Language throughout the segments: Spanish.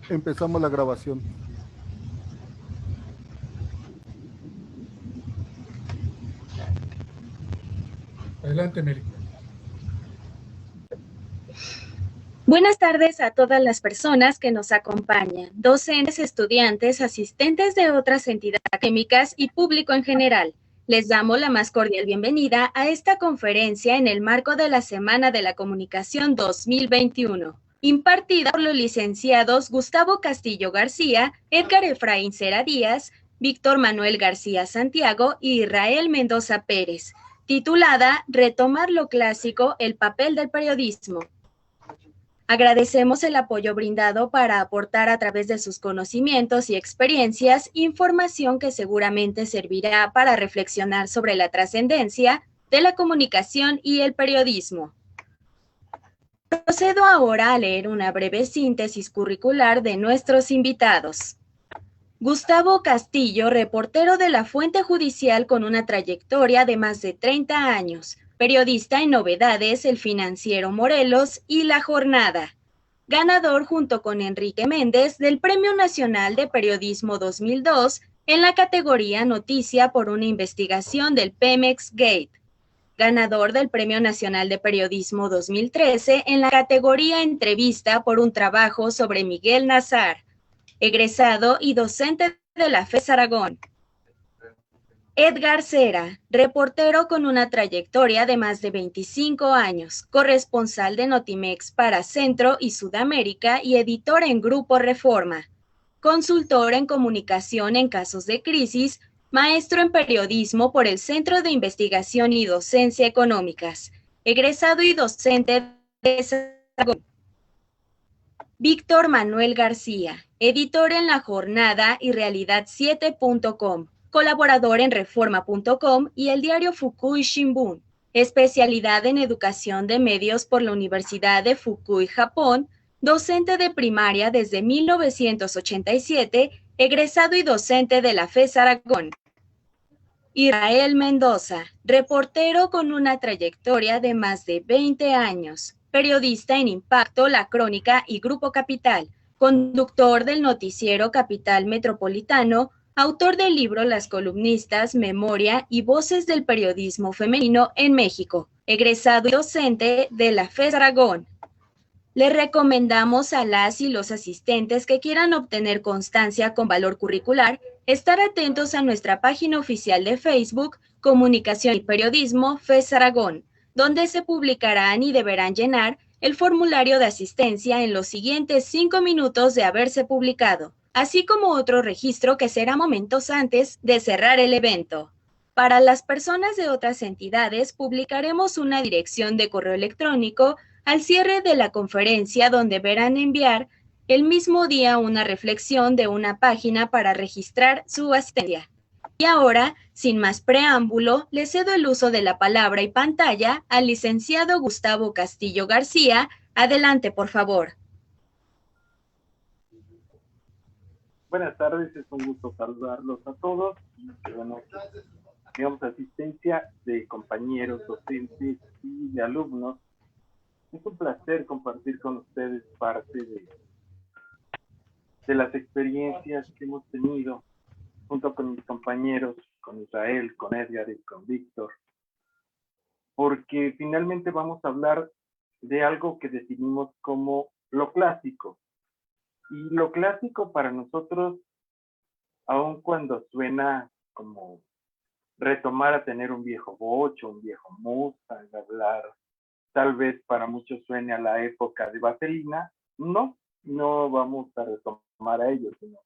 Empezamos la grabación. Adelante, Mary. Buenas tardes a todas las personas que nos acompañan, docentes, estudiantes, asistentes de otras entidades académicas y público en general. Les damos la más cordial bienvenida a esta conferencia en el marco de la Semana de la Comunicación 2021, impartida por los licenciados Gustavo Castillo García, Edgar Efraín Cera Díaz, Víctor Manuel García Santiago y Israel Mendoza Pérez, titulada Retomar lo clásico, el papel del periodismo. Agradecemos el apoyo brindado para aportar a través de sus conocimientos y experiencias información que seguramente servirá para reflexionar sobre la trascendencia de la comunicación y el periodismo. Procedo ahora a leer una breve síntesis curricular de nuestros invitados. Gustavo Castillo, reportero de La Fuente Judicial con una trayectoria de más de 30 años, periodista en Novedades, El Financiero Morelos y La Jornada. Ganador junto con Enrique Méndez del Premio Nacional de Periodismo 2002 en la categoría Noticia por una investigación del Pemex Gate. Ganador del Premio Nacional de Periodismo 2013 en la categoría Entrevista por un trabajo sobre Miguel Nazar. Egresado y docente de la FES Aragón. Edgar Cera, reportero con una trayectoria de más de 25 años, corresponsal de Notimex para Centro y Sudamérica y editor en Grupo Reforma, consultor en comunicación en casos de crisis, maestro en periodismo por el Centro de Investigación y Docencia Económicas, egresado y docente de Aragón. Víctor Manuel García, editor en La Jornada y Realidad7.com, colaborador en Reforma.com y el diario Fukui Shimbun, especialidad en educación de medios por la Universidad de Fukui, Japón, docente de primaria desde 1987, egresado y docente de la FES Aragón. Israel Mendoza, reportero con una trayectoria de más de 20 años, periodista en Impacto, La Crónica y Grupo Capital, conductor del noticiero Capital Metropolitano, autor del libro Las columnistas, Memoria y Voces del Periodismo Femenino en México, egresado y docente de la FES Aragón. Le recomendamos a las y los asistentes que quieran obtener constancia con valor curricular estar atentos a nuestra página oficial de Facebook, Comunicación y Periodismo FES Aragón, donde se publicarán y deberán llenar el formulario de asistencia en los siguientes 5 minutos de haberse publicado, así como otro registro que será momentos antes de cerrar el evento. Para las personas de otras entidades, publicaremos una dirección de correo electrónico al cierre de la conferencia donde deberán enviar el mismo día una reflexión de una página para registrar su asistencia. Y ahora, sin más preámbulo, le cedo el uso de la palabra y pantalla al licenciado Gustavo Castillo García. Adelante, por favor. Buenas tardes, es un gusto saludarlos a todos. Y bueno, tenemos asistencia de compañeros, docentes y de alumnos. Es un placer compartir con ustedes parte de las experiencias que hemos tenido junto con mis compañeros, con Israel, con Edgar y con Víctor, porque finalmente vamos a hablar de algo que definimos como lo clásico. Y lo clásico para nosotros, aun cuando suena como retomar a tener un viejo bocho, un viejo Mustang, hablar, tal vez para muchos suene a la época de Vaselina, no vamos a retomar a ello, sino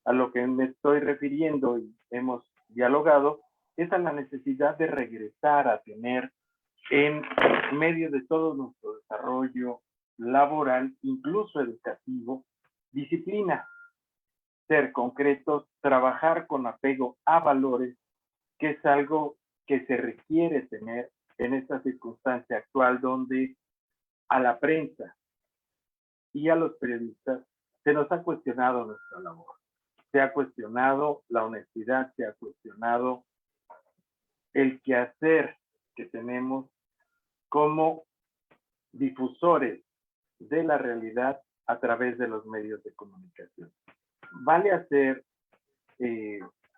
a lo que me estoy refiriendo y hemos dialogado, es a la necesidad de regresar a tener en medio de todo nuestro desarrollo laboral, incluso educativo, disciplina, ser concretos, trabajar con apego a valores, que es algo que se requiere tener en esta circunstancia actual donde a la prensa y a los periodistas se nos ha cuestionado nuestra labor. Se ha cuestionado la honestidad, se ha cuestionado el quehacer que tenemos como difusores de la realidad a través de los medios de comunicación. Vale hacer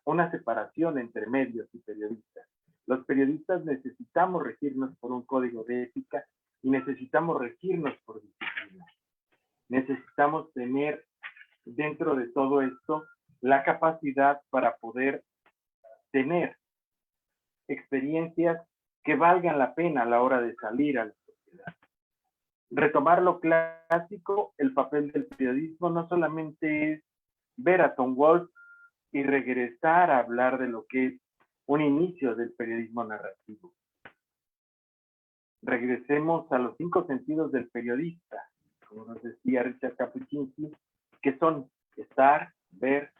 una separación entre medios y periodistas. Los periodistas necesitamos regirnos por un código de ética y necesitamos regirnos por disciplina. Necesitamos tener dentro de todo esto la capacidad para poder tener experiencias que valgan la pena a la hora de salir a la sociedad. Retomar lo clásico, el papel del periodismo no solamente es ver a Tom Wolfe y regresar a hablar de lo que es un inicio del periodismo narrativo. Regresemos a los 5 sentidos del periodista, como nos decía Richard Kapuscinski, que son estar, ver,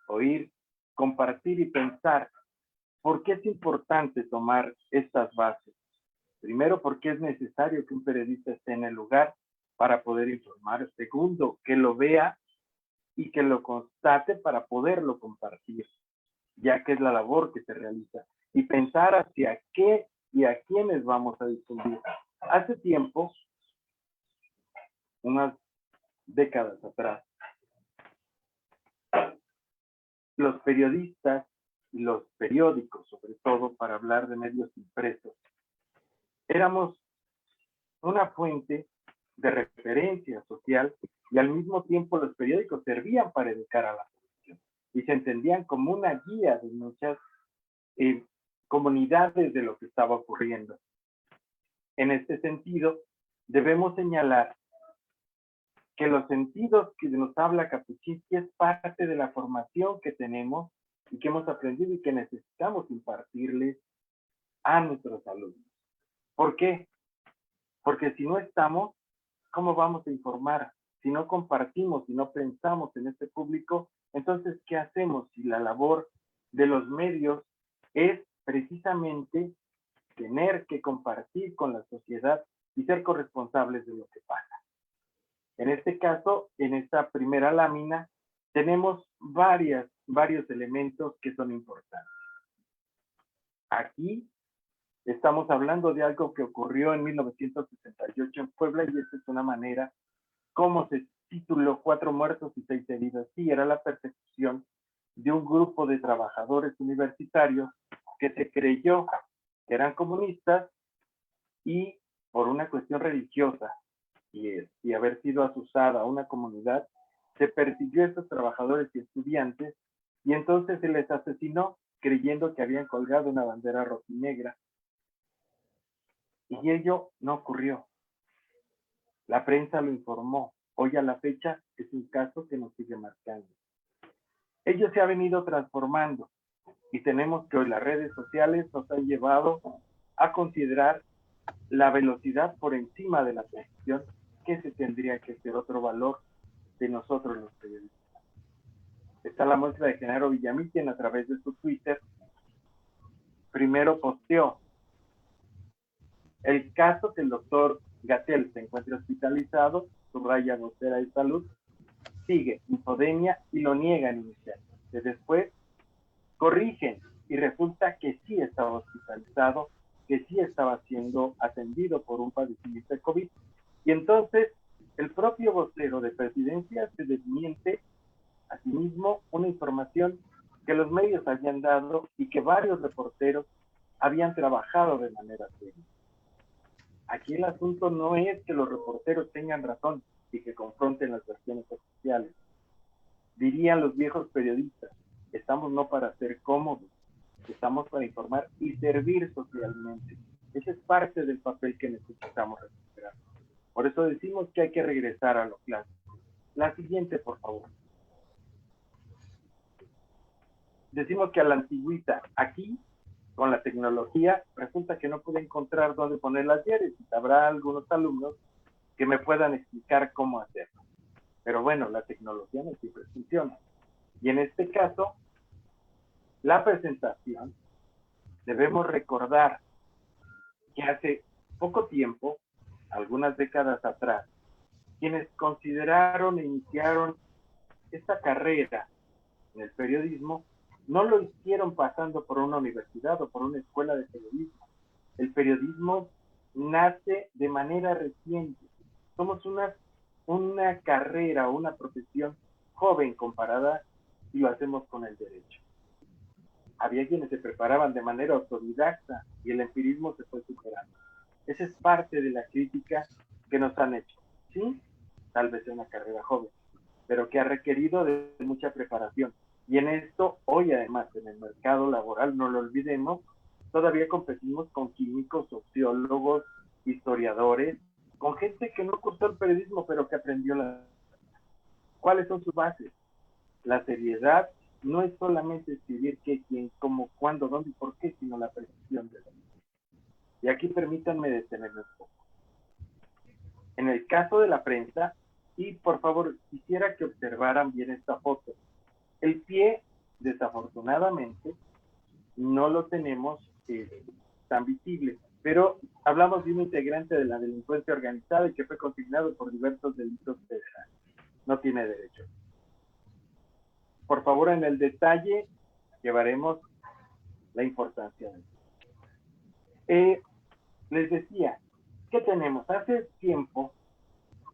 oír, compartir y pensar. ¿Por qué es importante tomar estas bases? Primero, porque es necesario que un periodista esté en el lugar para poder informar. Segundo, que lo vea y que lo constate para poderlo compartir, ya que es la labor que se realiza. Y pensar hacia qué y a quiénes vamos a difundir. Hace tiempo, unas décadas atrás, los periodistas y los periódicos, sobre todo para hablar de medios impresos, éramos una fuente de referencia social y al mismo tiempo los periódicos servían para educar a la población y se entendían como una guía de muchas comunidades de lo que estaba ocurriendo. En este sentido, debemos señalar que los sentidos que nos habla Kapuscinski es parte de la formación que tenemos y que hemos aprendido y que necesitamos impartirles a nuestros alumnos. ¿Por qué? Porque si no estamos, ¿cómo vamos a informar? Si no compartimos, si no pensamos en este público, entonces, ¿qué hacemos si la labor de los medios es precisamente tener que compartir con la sociedad y ser corresponsables de lo que pasa? En este caso, en esta primera lámina, tenemos varios elementos que son importantes. Aquí estamos hablando de algo que ocurrió en 1968 en Puebla y esta es una manera como se tituló 4 muertos y 6 heridos. Sí, era la persecución de un grupo de trabajadores universitarios que se creyó que eran comunistas y por una cuestión religiosa y haber sido asusada a una comunidad, se persiguió a estos trabajadores y estudiantes y entonces se les asesinó creyendo que habían colgado una bandera rojinegra. Y ello no ocurrió. La prensa lo informó. Hoy a la fecha es un caso que nos sigue marcando. Ello se ha venido transformando y tenemos que hoy las redes sociales nos han llevado a considerar la velocidad por encima de la precisión, que ese tendría que ser otro valor de nosotros los periodistas. Está la muestra de Genaro Villamil, quien a través de su Twitter primero posteó el caso que el doctor Gatell se encuentra hospitalizado, subraya vocera de salud, sigue infodemia y lo niegan inicialmente. Después corrigen y resulta que sí estaba hospitalizado, que sí estaba siendo atendido por un padecimiento de COVID. Y entonces el propio vocero de Presidencia se desmiente a sí mismo una información que los medios habían dado y que varios reporteros habían trabajado de manera seria. Aquí el asunto no es que los reporteros tengan razón y que confronten las versiones oficiales. Dirían los viejos periodistas, estamos no para ser cómodos, estamos para informar y servir socialmente. Ese es parte del papel que necesitamos recuperar. Por eso decimos que hay que regresar a lo clásico. La siguiente, por favor. Decimos que a la antigüita, aquí, con la tecnología, resulta que no pude encontrar dónde poner las diéresis. Habrá algunos alumnos que me puedan explicar cómo hacerlo. Pero bueno, la tecnología no siempre funciona. Y en este caso, la presentación, debemos recordar que hace poco tiempo, algunas décadas atrás, quienes consideraron e iniciaron esta carrera en el periodismo, no lo hicieron pasando por una universidad o por una escuela de periodismo. El periodismo nace de manera reciente. Somos unas una carrera o una profesión joven comparada si lo hacemos con el derecho. Había quienes se preparaban de manera autodidacta y el empirismo se fue superando. Esa es parte de la crítica que nos han hecho. Sí, tal vez sea una carrera joven, pero que ha requerido de mucha preparación. Y en esto, hoy además, en el mercado laboral, no lo olvidemos, todavía competimos con químicos, sociólogos, historiadores, con gente que no cursó el periodismo, pero que aprendió ¿Cuáles son sus bases? La seriedad no es solamente escribir qué, quién, cómo, cuándo, dónde y por qué, sino la precisión de la misma. Y aquí permítanme detenerme un poco. En el caso de la prensa, y por favor, quisiera que observaran bien esta foto. El pie, desafortunadamente, no lo tenemos tan visible, pero hablamos de un integrante de la delincuencia organizada y que fue consignado por diversos delitos federales. No tiene derecho. Por favor, en el detalle llevaremos la importancia de esto. Les decía, ¿qué tenemos? Hace tiempo,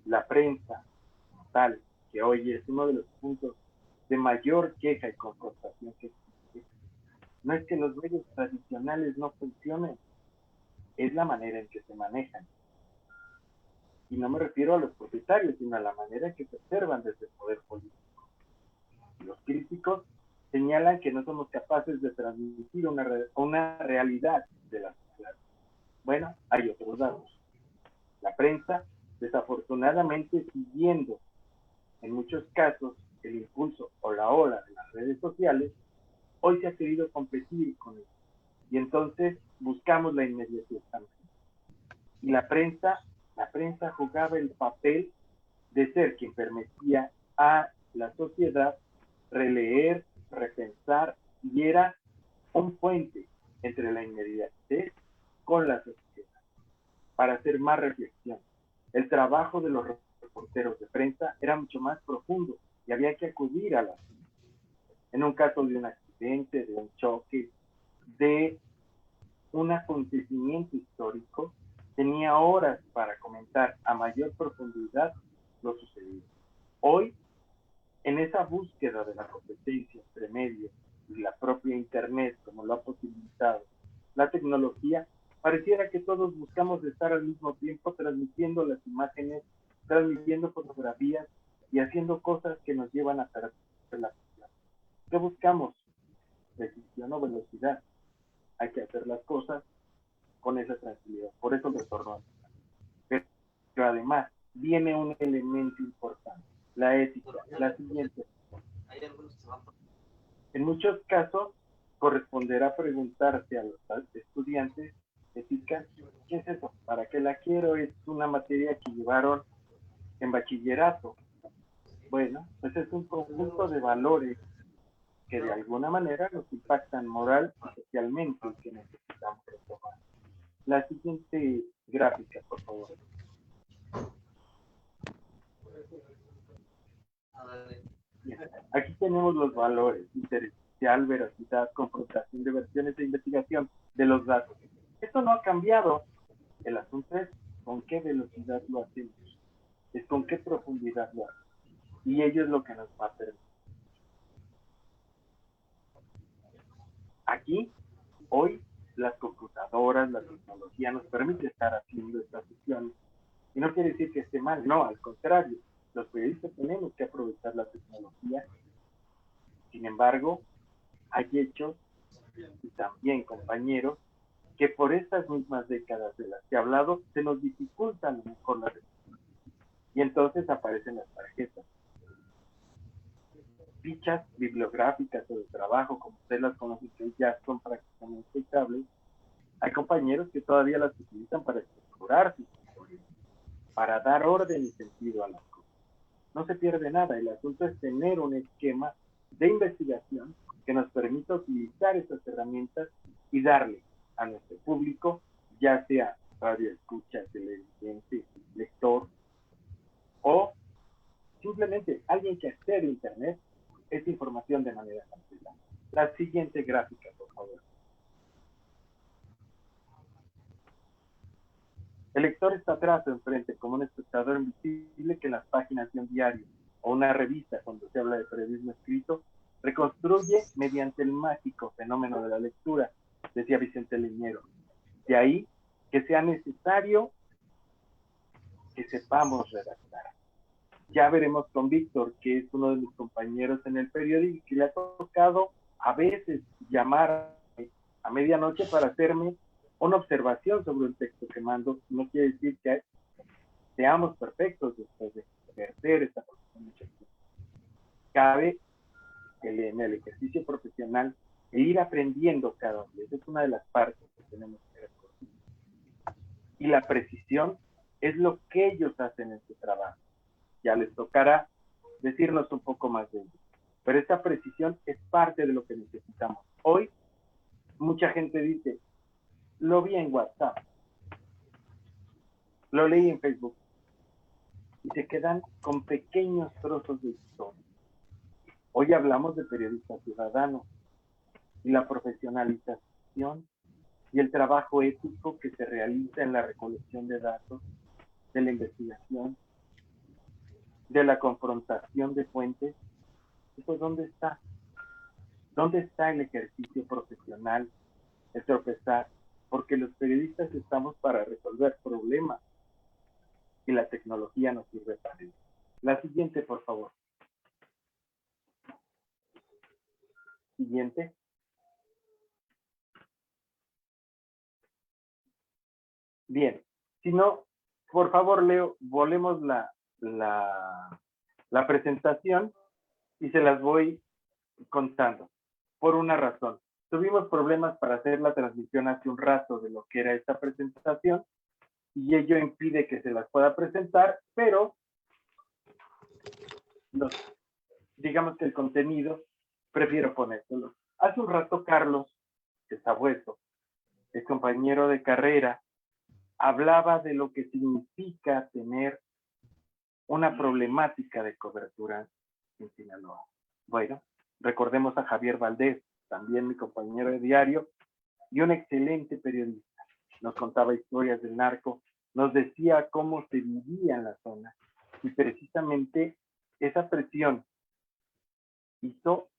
la prensa, tal, que hoy es uno de los puntos de mayor queja y confrontación que existe, no es que los medios tradicionales no funcionen, es la manera en que se manejan. Y no me refiero a los propietarios, sino a la manera en que se observan desde el poder político. Los críticos señalan que no somos capaces de transmitir una realidad de la sociedad. Bueno, hay otros datos. La prensa, desafortunadamente, siguiendo en muchos casos el impulso o la ola de las redes sociales, hoy se ha querido competir con eso. Y entonces buscamos la inmediatez también. Y la prensa jugaba el papel de ser quien permitía a la sociedad releer, repensar, y era un puente entre la inmediatez con la sociedad, para hacer más reflexión. El trabajo de los reporteros de prensa era mucho más profundo y había que acudir a la ciencia. En un caso de un accidente, de un choque, de un acontecimiento histórico, tenía horas para comentar a mayor profundidad lo sucedido. Hoy, en esa búsqueda de la competencia entre medios y la propia Internet, como lo ha posibilitado la tecnología, pareciera que todos buscamos estar al mismo tiempo transmitiendo las imágenes, transmitiendo fotografías y haciendo cosas que nos llevan a perder la visión. ¿Qué buscamos? Precisión o velocidad. Hay que hacer las cosas con esa tranquilidad. Por eso retorno. Pero además viene un elemento importante, la ética. La siguiente. En muchos casos corresponderá preguntarse a los estudiantes, ética, ¿qué es eso? ¿Para qué la quiero? Es una materia que llevaron en bachillerato. Bueno, pues es un conjunto de valores que de alguna manera nos impactan moral y socialmente y que necesitamos retomar. La siguiente gráfica, por favor. Bien. Aquí tenemos los valores: interesal, veracidad, confrontación de versiones e investigación de los datos. Esto no ha cambiado. El asunto es con qué velocidad lo hacemos, es con qué profundidad lo hacemos. Y ello es lo que nos va a permitir. Aquí, hoy, las computadoras, la tecnología nos permite estar haciendo estas sesiones. Y no quiere decir que esté mal, no, al contrario. Los periodistas tenemos que aprovechar la tecnología. Sin embargo, hay hechos y también compañeros que por estas mismas décadas de las que he hablado se nos dificulta a lo mejor la respuesta. Y entonces aparecen las tarjetas. Fichas bibliográficas o de trabajo, como ustedes las conocen, que ya son prácticamente estables. Hay compañeros que todavía las utilizan para estructurar sus historias, para dar orden y sentido a las cosas. No se pierde nada. El asunto es tener un esquema de investigación que nos permita utilizar esas herramientas y darle a nuestro público, ya sea radio escucha, televidente, lector o simplemente alguien que accede a Internet, esta información de manera completa. La siguiente gráfica, por favor. El lector está atrás o enfrente como un espectador invisible que en las páginas de un diario o una revista, cuando se habla de periodismo escrito, reconstruye mediante el mágico fenómeno de la lectura, decía Vicente Leñero. De ahí que sea necesario que sepamos redactar. Ya veremos con Víctor, que es uno de mis compañeros en el periódico, y que le ha tocado a veces llamar a medianoche para hacerme una observación sobre un texto que mando. No quiere decir que seamos perfectos después de ejercer esta profesión. Cabe en el ejercicio profesional e ir aprendiendo cada día. Esa es una de las partes que tenemos que recorrer. Y la precisión es lo que ellos hacen en su trabajo. Ya les tocará decirnos un poco más de ello. Pero esta precisión es parte de lo que necesitamos. Hoy, mucha gente dice, lo vi en WhatsApp, lo leí en Facebook, y se quedan con pequeños trozos de historia. Hoy hablamos de periodistas ciudadanos y la profesionalización y el trabajo ético que se realiza en la recolección de datos, de la investigación, de la confrontación de fuentes. ¿Eso dónde está? ¿Dónde está el ejercicio profesional, el tropezar? Porque los periodistas estamos para resolver problemas y la tecnología nos sirve para ello. La siguiente, por favor. Siguiente. Bien. Si no, por favor, Leo, volvemos la presentación y se las voy contando. Por una razón. Tuvimos problemas para hacer la transmisión hace un rato de lo que era esta presentación y ello impide que se las pueda presentar, pero digamos que el contenido prefiero ponérselo. Hace un rato Carlos, que está vuelto, el compañero de carrera, hablaba de lo que significa tener una problemática de cobertura en Sinaloa. Bueno, recordemos a Javier Valdés, también mi compañero de diario, y un excelente periodista. Nos contaba historias del narco, nos decía cómo se vivía en la zona, y precisamente esa presión hizo,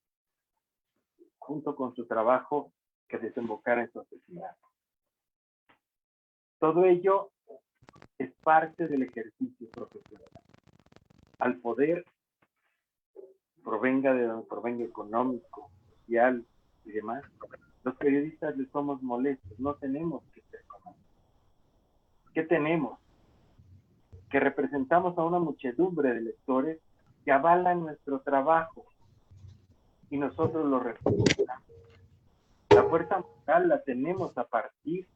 junto con su trabajo, que desembocara en su asesinato. Todo ello es parte del ejercicio profesional. Al poder, provenga de donde provenga económico, social y demás, los periodistas le somos molestos, no tenemos que ser como. ¿Qué tenemos? Que representamos a una muchedumbre de lectores que avalan nuestro trabajo y nosotros lo representamos. La fuerza moral la tenemos a partir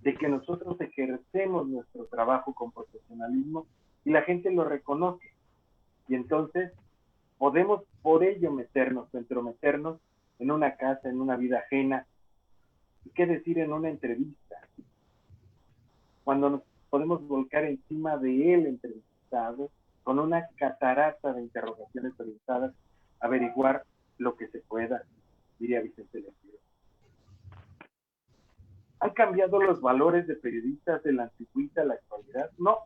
de que nosotros ejercemos nuestro trabajo con profesionalismo y la gente lo reconoce. Y entonces podemos por ello meternos, entrometernos en una casa, en una vida ajena. ¿Y qué decir en una entrevista? Cuando nos podemos volcar encima de él entrevistado, con una catarata de interrogaciones orientadas, averiguar lo que se pueda, diría Vicente Leñero. ¿Han cambiado los valores de periodistas de la antigüedad a la actualidad? No.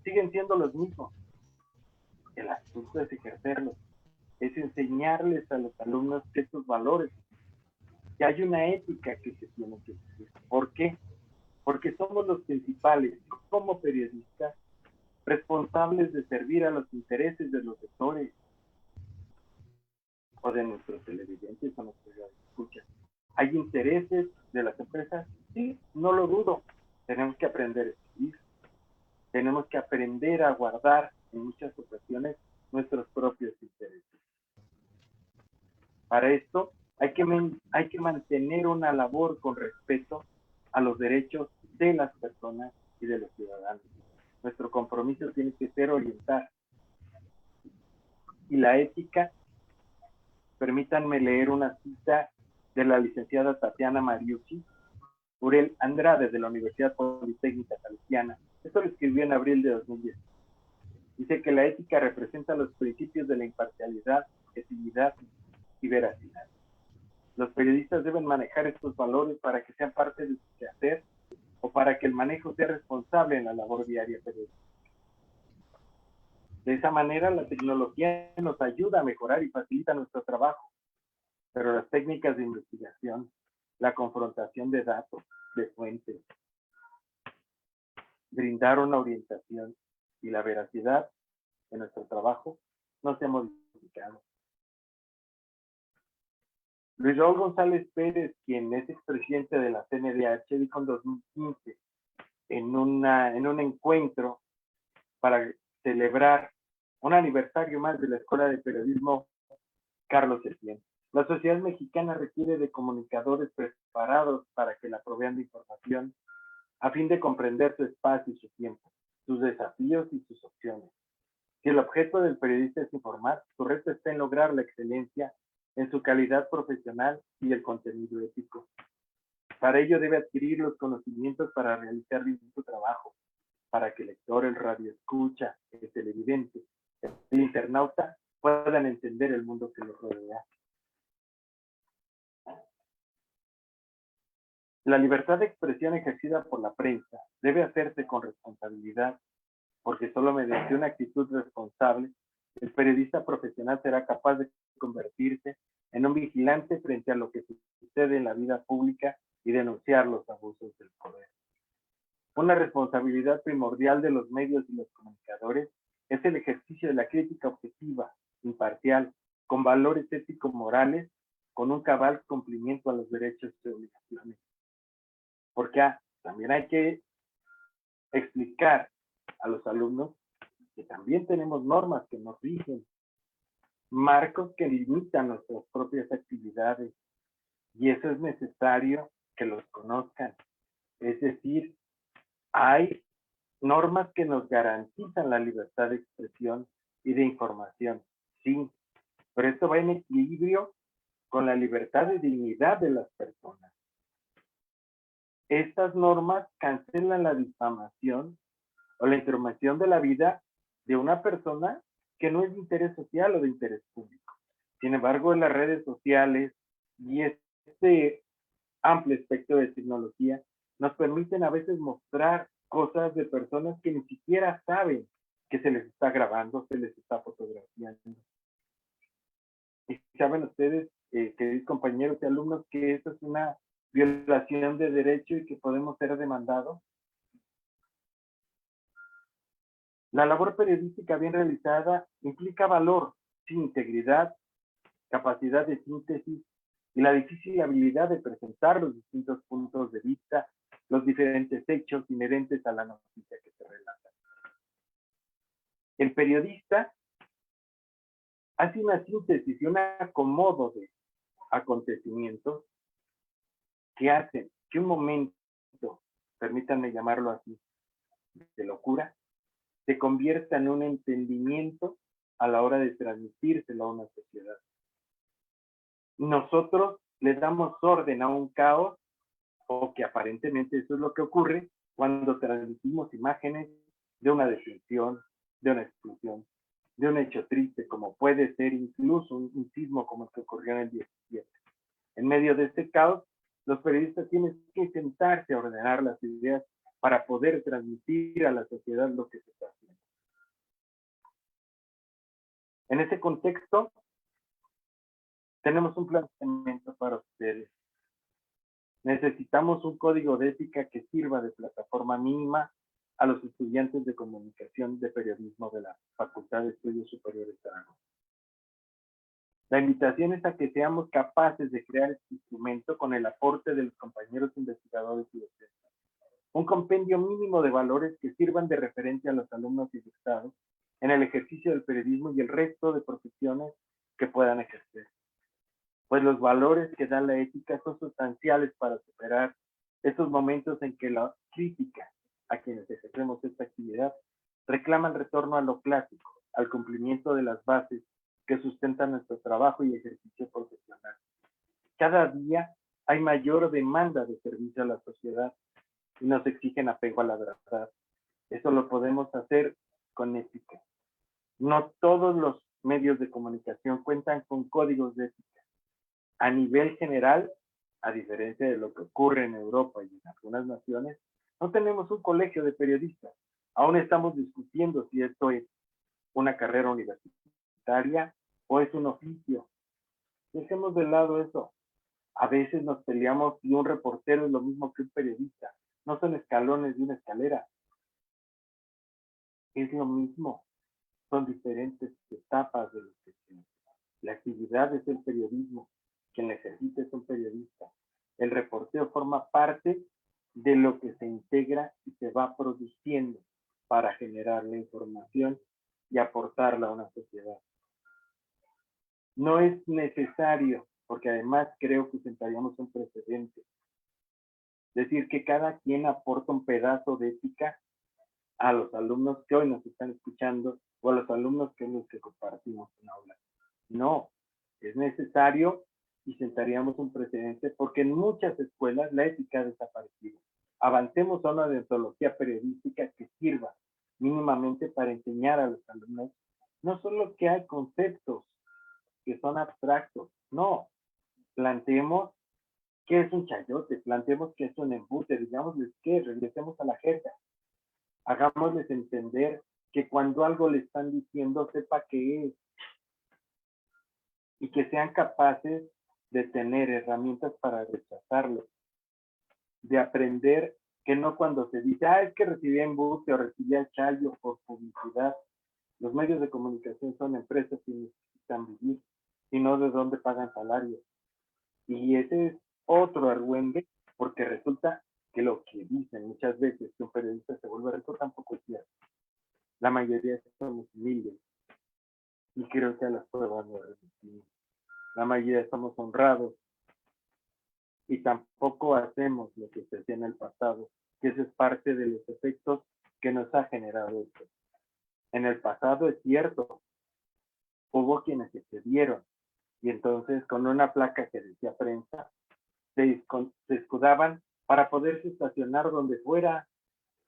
Siguen siendo los mismos. El asunto es ejercerlos, es enseñarles a los alumnos estos valores, que hay una ética que se tiene que seguir. ¿Por qué? Porque somos los principales, como periodistas, responsables de servir a los intereses de los lectores o de nuestros televidentes o nuestros escuchas. ¿Hay intereses de las empresas? Sí, no lo dudo. Tenemos que aprender a escribir. Tenemos que aprender a guardar en muchas ocasiones nuestros propios intereses. Para esto hay que mantener una labor con respeto a los derechos de las personas y de los ciudadanos. Nuestro compromiso tiene que ser orientar. Y la ética, permítanme leer una cita de la licenciada Tatiana Mariucci, Uriel Andrade, de la Universidad Politécnica Salesiana. Esto lo escribió en abril de 2010. Dice que la ética representa los principios de la imparcialidad, objetividad y veracidad. Los periodistas deben manejar estos valores para que sean parte de su quehacer o para que el manejo sea responsable en la labor diaria periodística. De esa manera, la tecnología nos ayuda a mejorar y facilita nuestro trabajo, pero las técnicas de investigación, la confrontación de datos, de fuentes, brindar una orientación y la veracidad de nuestro trabajo no se ha modificado. Luis Raúl González Pérez, quien es expresidente de la CNDH, dijo en 2015 en un encuentro para celebrar un aniversario más de la Escuela de Periodismo Carlos Septién. La sociedad mexicana requiere de comunicadores preparados para que la provean de información a fin de comprender su espacio y su tiempo, sus desafíos y sus opciones. Si el objeto del periodista es informar, su reto está en lograr la excelencia en su calidad profesional y el contenido ético. Para ello debe adquirir los conocimientos para realizar bien su trabajo, para que el lector, el radioescucha, el televidente, el internauta puedan entender el mundo que los rodea. La libertad de expresión ejercida por la prensa debe hacerse con responsabilidad, porque solo mediante una actitud responsable, el periodista profesional será capaz de convertirse en un vigilante frente a lo que sucede en la vida pública y denunciar los abusos del poder. Una responsabilidad primordial de los medios y los comunicadores es el ejercicio de la crítica objetiva, imparcial, con valores ético-morales, con un cabal cumplimiento a los derechos y obligaciones. Porque también hay que explicar a los alumnos que también tenemos normas que nos rigen, marcos que limitan nuestras propias actividades, y eso es necesario que los conozcan. Es decir, hay normas que nos garantizan la libertad de expresión y de información, sí, pero esto va en equilibrio con la libertad de dignidad de las personas. Estas normas cancelan la difamación o la intromisión de la vida de una persona que no es de interés social o de interés público. Sin embargo, en las redes sociales y este amplio espectro de tecnología nos permiten a veces mostrar cosas de personas que ni siquiera saben que se les está grabando, se les está fotografiando. Y saben ustedes, queridos compañeros y alumnos, que esto es una violación de derecho y que podemos ser demandados. La labor periodística bien realizada implica valor, integridad, capacidad de síntesis y la difícil habilidad de presentar los distintos puntos de vista, los diferentes hechos inherentes a la noticia que se relata. El periodista hace una síntesis y un acomodo de acontecimientos que hacen que un momento, permítanme llamarlo así, de locura, se convierta en un entendimiento a la hora de transmitírselo a una sociedad. Nosotros le damos orden a un caos, o que aparentemente eso es lo que ocurre cuando transmitimos imágenes de una detención, de una explosión, de un hecho triste, como puede ser incluso un sismo como el que ocurrió en el 17. En medio de este caos, los periodistas tienen que sentarse a ordenar las ideas para poder transmitir a la sociedad lo que se está haciendo. En ese contexto, tenemos un planteamiento para ustedes. Necesitamos un código de ética que sirva de plataforma mínima a los estudiantes de comunicación de periodismo de la Facultad de Estudios Superiores de Aragón. La invitación es a que seamos capaces de crear este instrumento con el aporte de los compañeros investigadores y docentes. Un compendio mínimo de valores que sirvan de referencia a los alumnos y egresados en el ejercicio del periodismo y el resto de profesiones que puedan ejercer. Pues los valores que da la ética son sustanciales para superar esos momentos en que la crítica a quienes ejercemos esta actividad reclama el retorno a lo clásico, al cumplimiento de las bases que sustentan nuestro trabajo y ejercicio profesional. Cada día hay mayor demanda de servicio a la sociedad y nos exigen apego a la verdad. Eso lo podemos hacer con ética. No todos los medios de comunicación cuentan con códigos de ética. A nivel general, a diferencia de lo que ocurre en Europa y en algunas naciones, No tenemos un colegio de periodistas. Aún estamos discutiendo si esto es una carrera universitaria o es un oficio. Dejemos de lado eso. A veces nos peleamos y un reportero es lo mismo que un periodista. No son escalones de una escalera. Es lo mismo. Son diferentes etapas de lo que la actividad es el periodismo. Quien la ejercita es un periodista. El reporteo forma parte de lo que se integra y se va produciendo para generar la información y aportarla a una sociedad. No es necesario, porque además creo que sentaríamos un precedente, decir que cada quien aporta un pedazo de ética a los alumnos que hoy nos están escuchando o a los alumnos que los que compartimos en aula. No, es necesario y sentaríamos un precedente porque en muchas escuelas la ética ha desaparecido. Avancemos a una deontología periodística que sirva mínimamente para enseñar a los alumnos no solo que hay conceptos que son abstractos, no, planteemos qué es un chayote, planteemos qué es un embute, digámosles qué, regresemos a la jerga, hagámosles entender que cuando algo le están diciendo sepa qué es y que sean capaces de tener herramientas para rechazarlo, de aprender que no cuando se dice, es que recibí embute o recibí el chayo por publicidad. Los medios de comunicación son empresas que necesitan vivir, sino de dónde pagan salarios. Y ese es otro argüende, porque resulta que lo que dicen muchas veces que un periodista se vuelve rico tampoco es cierto. La mayoría somos humildes y creo que a las pruebas lo repetimos. La mayoría somos honrados y tampoco hacemos lo que se hacía en el pasado, que eso es parte de los efectos que nos ha generado esto. En el pasado es cierto, hubo quienes se cedieron y entonces con una placa que decía prensa, se escudaban para poderse estacionar donde fuera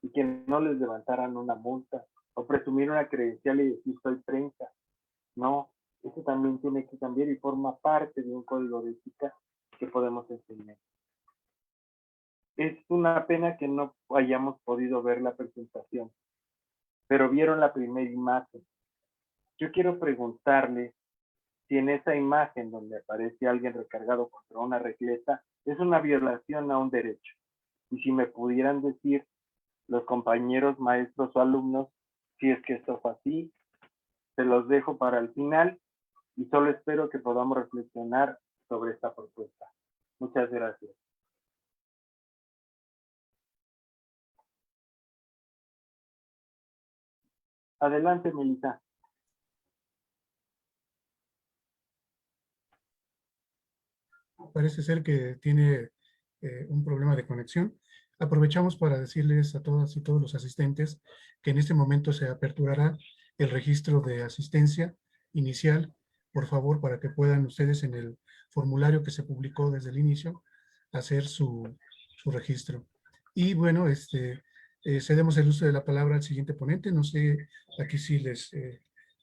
y que no les levantaran una multa o presumir una credencial y decir soy prensa. No, eso también tiene que cambiar y forma parte de un código de ética que podemos enseñar. Es una pena que no hayamos podido ver la presentación, pero vieron la primera imagen. Yo quiero preguntarle si en esa imagen donde aparece alguien recargado contra una regleta es una violación a un derecho. Y si me pudieran decir los compañeros, maestros o alumnos, si es que esto fue así, se los dejo para el final y solo espero que podamos reflexionar sobre esta propuesta. Muchas gracias. Adelante, Melissa. Parece ser que tiene un problema de conexión. Aprovechamos para decirles a todas y todos los asistentes que en este momento se aperturará el registro de asistencia inicial, por favor, para que puedan ustedes en el formulario que se publicó desde el inicio hacer su registro. Y bueno, cedemos el uso de la palabra al siguiente ponente. No sé, aquí sí les...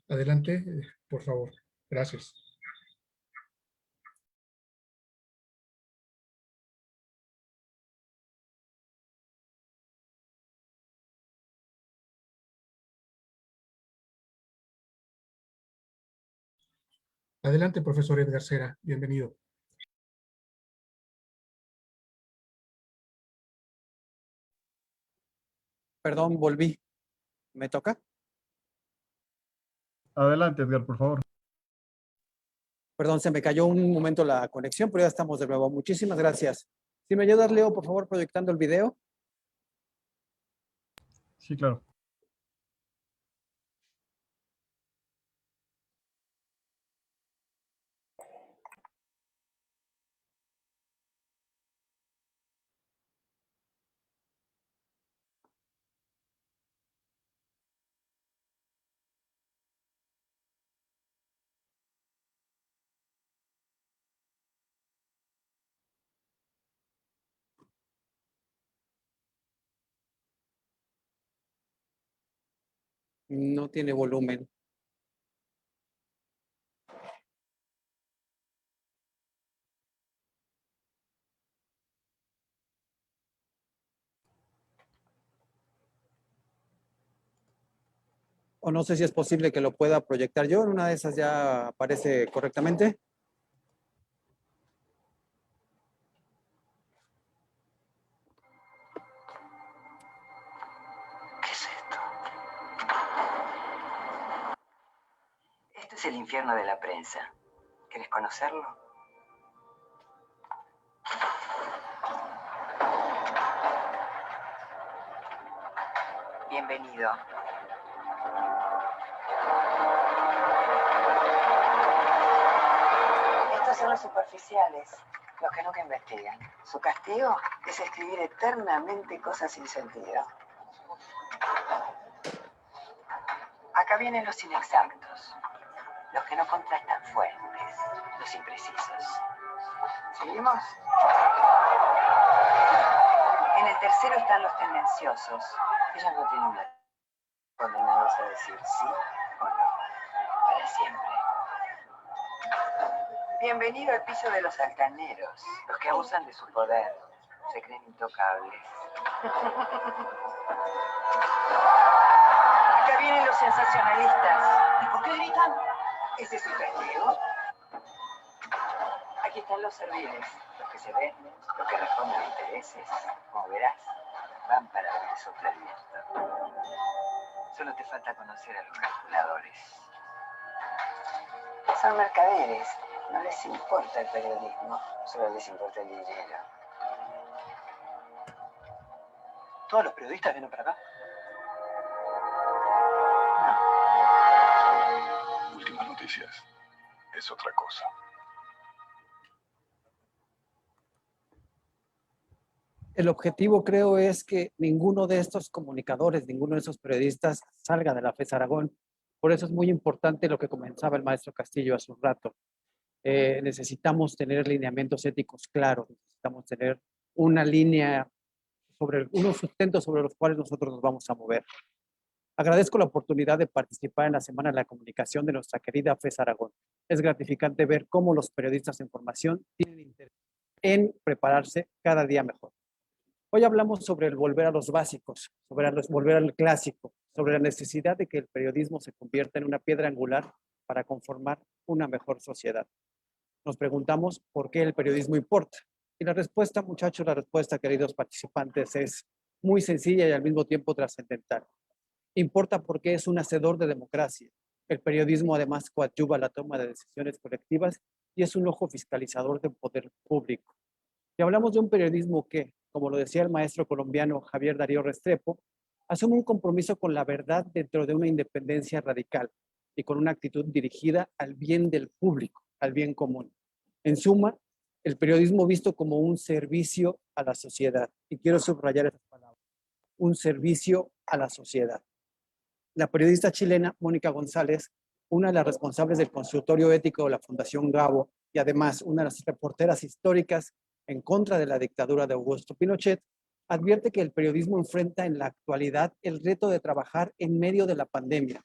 adelante, por favor. Gracias. Adelante, profesor Edgar Cera. Bienvenido. Perdón, volví. ¿Me toca? Adelante, Edgar, por favor. Perdón, se me cayó un momento la conexión, pero ya estamos de nuevo. Muchísimas gracias. Si me ayudas, Leo, por favor, proyectando el video. Sí, claro. No tiene volumen. O no sé si es posible que lo pueda proyectar yo. En una de esas ya aparece correctamente. ¿Qué es esto? Este es el infierno de la prensa. ¿Quieres conocerlo? Bienvenido. Estos son los superficiales, los que nunca investigan. Su castigo es escribir eternamente cosas sin sentido. Acá vienen los inexactos, los que no contrastan fuentes, los imprecisos. ¿Seguimos? En el tercero están los tendenciosos. Ellos no tienen una condenados a decir sí o no, para siempre. Bienvenido al piso de los altaneros, los que abusan de su poder, se creen intocables. Acá vienen los sensacionalistas. ¿Y por qué gritan? ¿Ese es su castigo? Aquí están los serviles, los que se venden, los que responden a intereses. Como verás, van para donde sopla el viento. Solo te falta conocer a los calculadores. Son mercaderes, no les importa el periodismo, solo les importa el dinero. ¿Todos los periodistas vienen para acá? Últimas noticias. Es otra cosa. El objetivo, creo, es que ninguno de estos comunicadores, ninguno de esos periodistas salga de la FES Aragón. Por eso es muy importante lo que comenzaba el maestro Castillo hace un rato. Necesitamos tener lineamientos éticos claros, necesitamos tener una línea unos sustentos sobre los cuales nosotros nos vamos a mover. Agradezco la oportunidad de participar en la Semana de la Comunicación de nuestra querida FES Aragón. Es gratificante ver cómo los periodistas en formación tienen interés en prepararse cada día mejor. Hoy hablamos sobre el volver a los básicos, sobre volver al clásico, sobre la necesidad de que el periodismo se convierta en una piedra angular para conformar una mejor sociedad. Nos preguntamos por qué el periodismo importa. Y la respuesta, muchachos, la respuesta, queridos participantes, es muy sencilla y al mismo tiempo trascendental. Importa porque es un hacedor de democracia. El periodismo además coadyuva la toma de decisiones colectivas y es un ojo fiscalizador del poder público. Y hablamos de un periodismo que, como lo decía el maestro colombiano Javier Darío Restrepo, asume un compromiso con la verdad dentro de una independencia radical y con una actitud dirigida al bien del público, al bien común. En suma, el periodismo visto como un servicio a la sociedad. Y quiero subrayar esas palabras. Un servicio a la sociedad. La periodista chilena Mónica González, una de las responsables del consultorio ético de la Fundación Gabo y además una de las reporteras históricas en contra de la dictadura de Augusto Pinochet, advierte que el periodismo enfrenta en la actualidad el reto de trabajar en medio de la pandemia,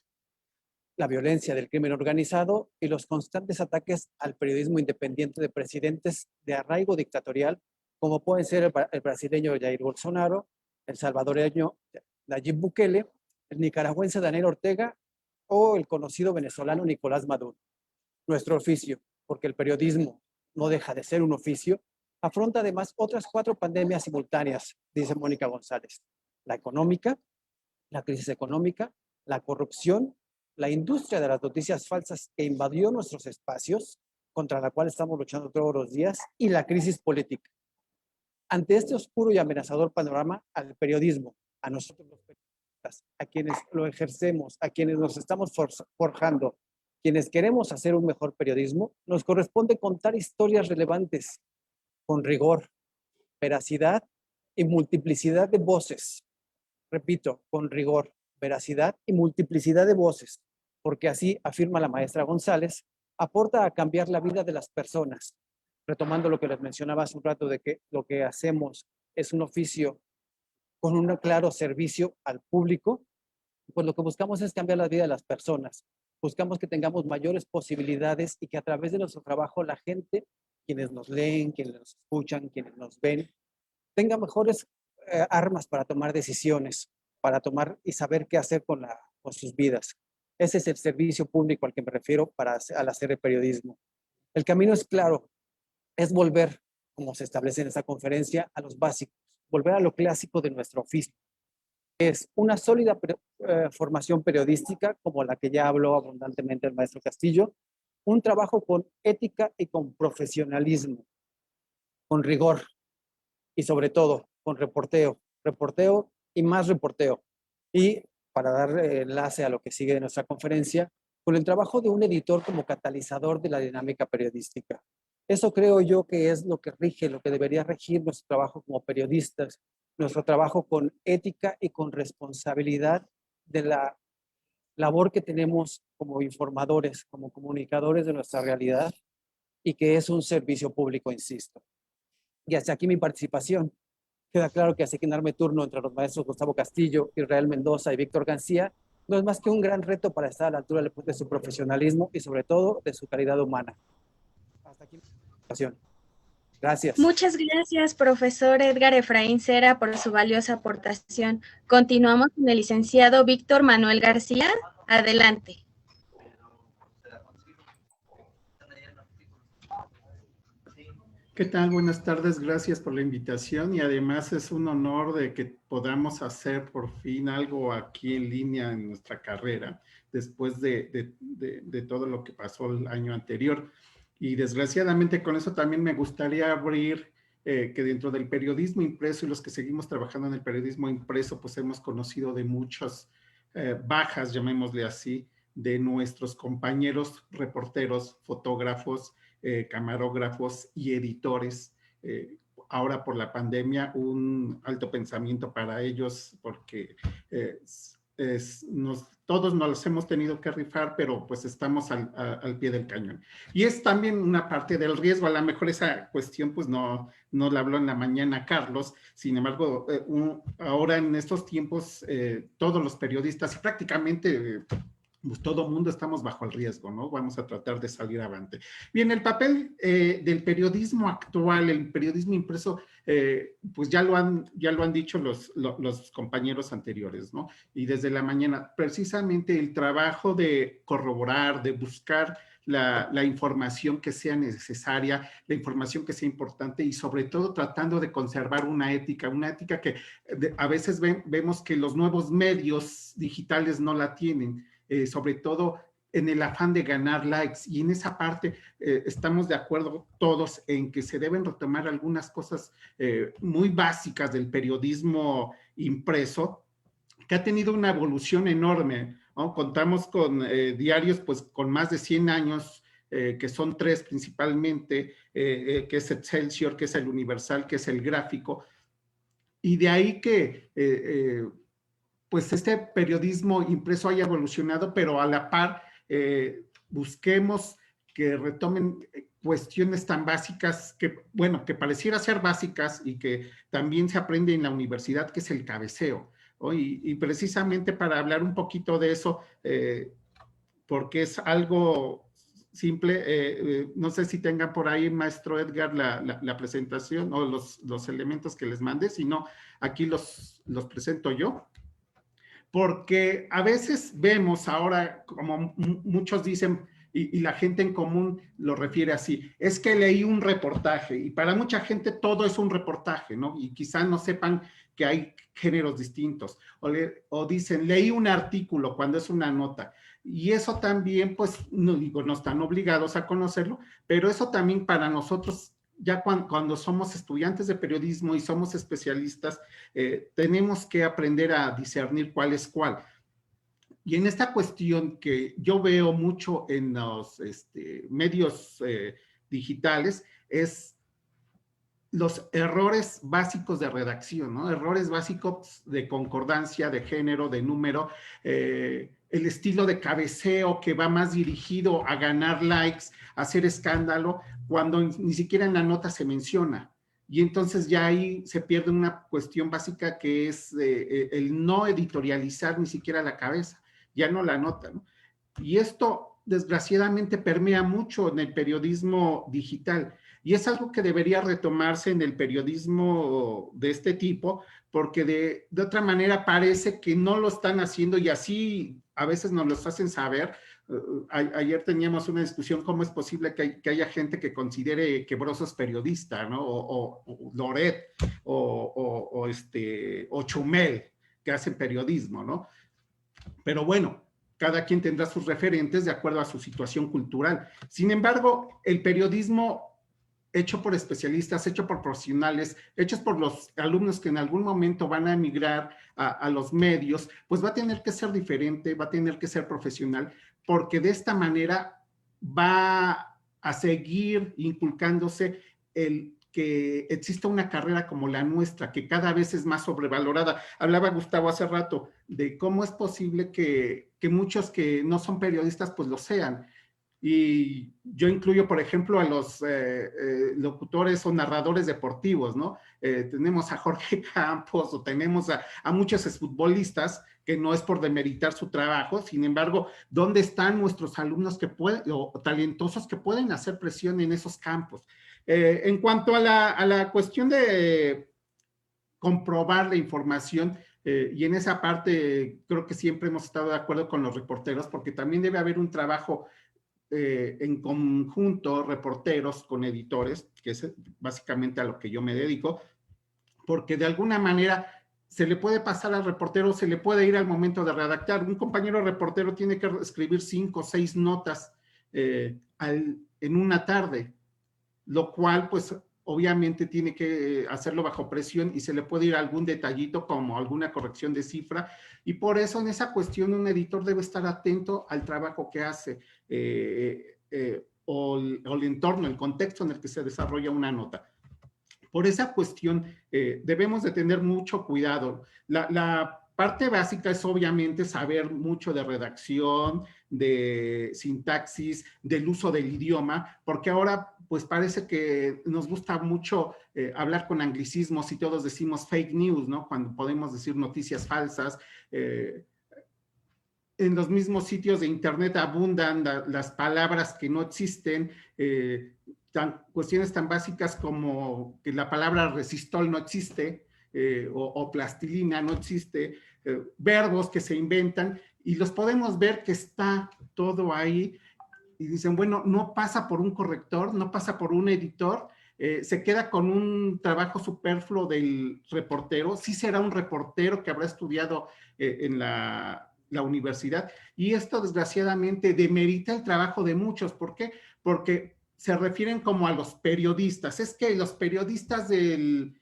la violencia del crimen organizado y los constantes ataques al periodismo independiente de presidentes de arraigo dictatorial, como pueden ser el brasileño Jair Bolsonaro, el salvadoreño Nayib Bukele, el nicaragüense Daniel Ortega o el conocido venezolano Nicolás Maduro. Nuestro oficio, porque el periodismo no deja de ser un oficio, afronta además otras 4 pandemias simultáneas, dice Mónica González. La económica, la crisis económica, la corrupción, la industria de las noticias falsas que invadió nuestros espacios, contra la cual estamos luchando todos los días, y la crisis política. Ante este oscuro y amenazador panorama, al periodismo, a nosotros los periodistas, a quienes lo ejercemos, a quienes nos estamos forjando, quienes queremos hacer un mejor periodismo, nos corresponde contar historias relevantes, con rigor, veracidad y multiplicidad de voces. Repito, con rigor, veracidad y multiplicidad de voces, porque así, afirma la maestra González, aporta a cambiar la vida de las personas. Retomando lo que les mencionaba hace un rato de que lo que hacemos es un oficio con un claro servicio al público, pues lo que buscamos es cambiar la vida de las personas. Buscamos que tengamos mayores posibilidades y que a través de nuestro trabajo la gente, quienes nos leen, quienes nos escuchan, quienes nos ven, tenga mejores armas para tomar decisiones, para tomar y saber qué hacer con sus vidas. Ese es el servicio público al que me refiero al hacer el periodismo. El camino es claro, es volver, como se establece en esta conferencia, a los básicos, volver a lo clásico de nuestro oficio. Es una sólida formación periodística, como la que ya habló abundantemente el maestro Castillo, un trabajo con ética y con profesionalismo, con rigor y sobre todo con reporteo y más reporteo. Y para dar enlace a lo que sigue de nuestra conferencia, con el trabajo de un editor como catalizador de la dinámica periodística. Eso creo yo que es lo que rige, lo que debería regir nuestro trabajo como periodistas, nuestro trabajo con ética y con responsabilidad de la labor que tenemos como informadores, como comunicadores de nuestra realidad y que es un servicio público, insisto. Y hasta aquí mi participación. Queda claro que asignarme turno entre los maestros Gustavo Castillo, Israel Mendoza y Víctor García no es más que un gran reto para estar a la altura de su profesionalismo y sobre todo de su calidad humana. Hasta aquí mi participación. Gracias. Muchas gracias, profesor Edgar Efraín Cera, por su valiosa aportación. Continuamos con el licenciado Víctor Manuel García. Adelante. ¿Qué tal? Buenas tardes, gracias por la invitación y además es un honor de que podamos hacer por fin algo aquí en línea en nuestra carrera después de todo lo que pasó el año anterior. Y desgraciadamente con eso también me gustaría abrir que dentro del periodismo impreso y los que seguimos trabajando en el periodismo impreso, pues hemos conocido de muchas bajas, llamémosle así, de nuestros compañeros reporteros, fotógrafos, camarógrafos y editores. Ahora por la pandemia, un alto pensamiento para ellos porque todos nos los hemos tenido que rifar, pero pues estamos al pie del cañón. Y es también una parte del riesgo, a lo mejor esa cuestión pues no la habló en la mañana Carlos, sin embargo, ahora en estos tiempos todos los periodistas y prácticamente pues todo el mundo estamos bajo el riesgo, ¿no? Vamos a tratar de salir avante. Bien, el papel del periodismo actual, el periodismo impreso, pues ya lo han dicho los compañeros anteriores, ¿no? Y desde la mañana, precisamente el trabajo de corroborar, de buscar la información que sea necesaria, la información que sea importante y sobre todo tratando de conservar una ética que a veces vemos que los nuevos medios digitales no la tienen. Sobre todo en el afán de ganar likes y en esa parte estamos de acuerdo todos en que se deben retomar algunas cosas muy básicas del periodismo impreso que ha tenido una evolución enorme, ¿no? Contamos con diarios pues con más de 100 años que son 3 principalmente, que es Excelsior, que es el Universal, que es el Gráfico y de ahí que pues este periodismo impreso haya evolucionado, pero a la par busquemos que retomen cuestiones tan básicas que, bueno, que pareciera ser básicas y que también se aprende en la universidad, que es el cabeceo, ¿no? Y precisamente para hablar un poquito de eso, porque es algo simple, no sé si tengan por ahí, maestro Edgar, la presentación o los elementos que les mandé, si no, aquí los presento yo. Porque a veces vemos ahora, como muchos dicen, y la gente en común lo refiere así, es que leí un reportaje, y para mucha gente todo es un reportaje, ¿no? Y quizá no sepan que hay géneros distintos, o dicen, leí un artículo cuando es una nota, y eso también, pues, no están obligados a conocerlo, pero eso también para nosotros, ya cuando somos estudiantes de periodismo y somos especialistas, tenemos que aprender a discernir cuál es cuál. Y en esta cuestión que yo veo mucho en los medios digitales es los errores básicos de redacción, ¿no? Errores básicos de concordancia, de género, de número, el estilo de cabeceo que va más dirigido a ganar likes, a hacer escándalo, cuando ni siquiera en la nota se menciona. Y entonces ya ahí se pierde una cuestión básica que es el no editorializar ni siquiera la cabeza, ya no la nota, ¿no? Y esto desgraciadamente permea mucho en el periodismo digital. Y es algo que debería retomarse en el periodismo de este tipo, porque de otra manera parece que no lo están haciendo y así a veces nos los hacen saber. Ayer teníamos una discusión, cómo es posible que haya gente que considere que Broso es periodista, ¿no? O Loret, o Chumel, que hacen periodismo, ¿no? Pero bueno, cada quien tendrá sus referentes de acuerdo a su situación cultural. Sin embargo, el periodismo hecho por especialistas, hecho por profesionales, hechos por los alumnos que en algún momento van a emigrar a los medios, pues va a tener que ser diferente, va a tener que ser profesional, porque de esta manera va a seguir inculcándose el que exista una carrera como la nuestra, que cada vez es más sobrevalorada. Hablaba Gustavo hace rato de cómo es posible que muchos que no son periodistas pues lo sean. Y yo incluyo, por ejemplo, a los locutores o narradores deportivos, ¿no? Tenemos a Jorge Campos o tenemos a muchos exfutbolistas, que no es por demeritar su trabajo. Sin embargo, ¿dónde están nuestros alumnos que pueden, o talentosos que pueden hacer presión en esos campos? En cuanto a la cuestión de comprobar la información, y en esa parte creo que siempre hemos estado de acuerdo con los reporteros, porque también debe haber un trabajo en conjunto, reporteros con editores, que es básicamente a lo que yo me dedico, porque de alguna manera se le puede pasar al reportero, se le puede ir al momento de redactar. Un compañero reportero tiene que escribir 5 o 6 notas en una tarde, lo cual pues obviamente tiene que hacerlo bajo presión y se le puede ir algún detallito como alguna corrección de cifra, y por eso en esa cuestión un editor debe estar atento al trabajo que hace o el entorno, el contexto en el que se desarrolla una nota. Por esa cuestión debemos de tener mucho cuidado. La parte básica es obviamente saber mucho de redacción, de sintaxis, del uso del idioma, porque ahora pues parece que nos gusta mucho hablar con anglicismos y todos decimos fake news, ¿no? Cuando podemos decir noticias falsas. En los mismos sitios de internet abundan las palabras que no existen, cuestiones tan básicas como que la palabra resistol no existe, o plastilina no existe, verbos que se inventan, y los podemos ver que está todo ahí, y dicen, bueno, no pasa por un corrector, no pasa por un editor, se queda con un trabajo superfluo del reportero. Sí será un reportero que habrá estudiado en la universidad, y esto desgraciadamente demerita el trabajo de muchos. ¿Por qué? Porque se refieren como a los periodistas. Es que los periodistas de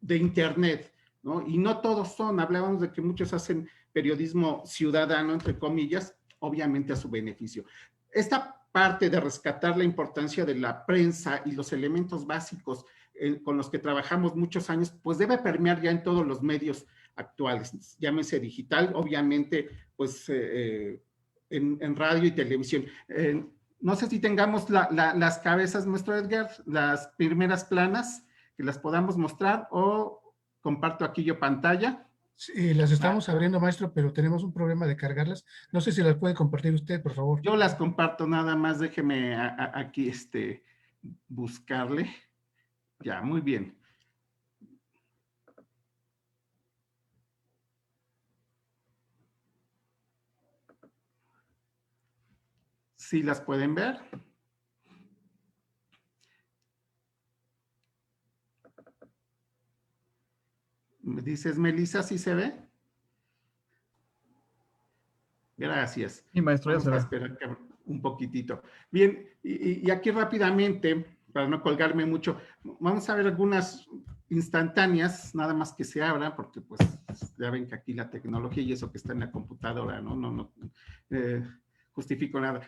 internet, ¿no? Y no todos son. Hablábamos de que muchos hacen periodismo ciudadano, entre comillas, obviamente a su beneficio. Esta parte de rescatar la importancia de la prensa y los elementos básicos con los que trabajamos muchos años, pues debe permear ya en todos los medios actuales, llámese digital, obviamente, pues en radio y televisión. No sé si tengamos las cabezas, maestro Edgar, las primeras planas, que las podamos mostrar, o comparto aquí yo pantalla. Sí, las estamos abriendo, maestro, pero tenemos un problema de cargarlas. No sé si las puede compartir usted, por favor. Yo las comparto, nada más déjeme aquí buscarle. Ya, muy bien. ¿Sí las pueden ver? ¿Me dices, Melissa, si se ve? Gracias. Sí, maestro, ya se Vamos a ve. esperar un poquitito. Bien, y aquí rápidamente, para no colgarme mucho, vamos a ver algunas instantáneas, nada más que se abran, porque pues ya ven que aquí la tecnología y eso que está en la computadora, no justifico nada.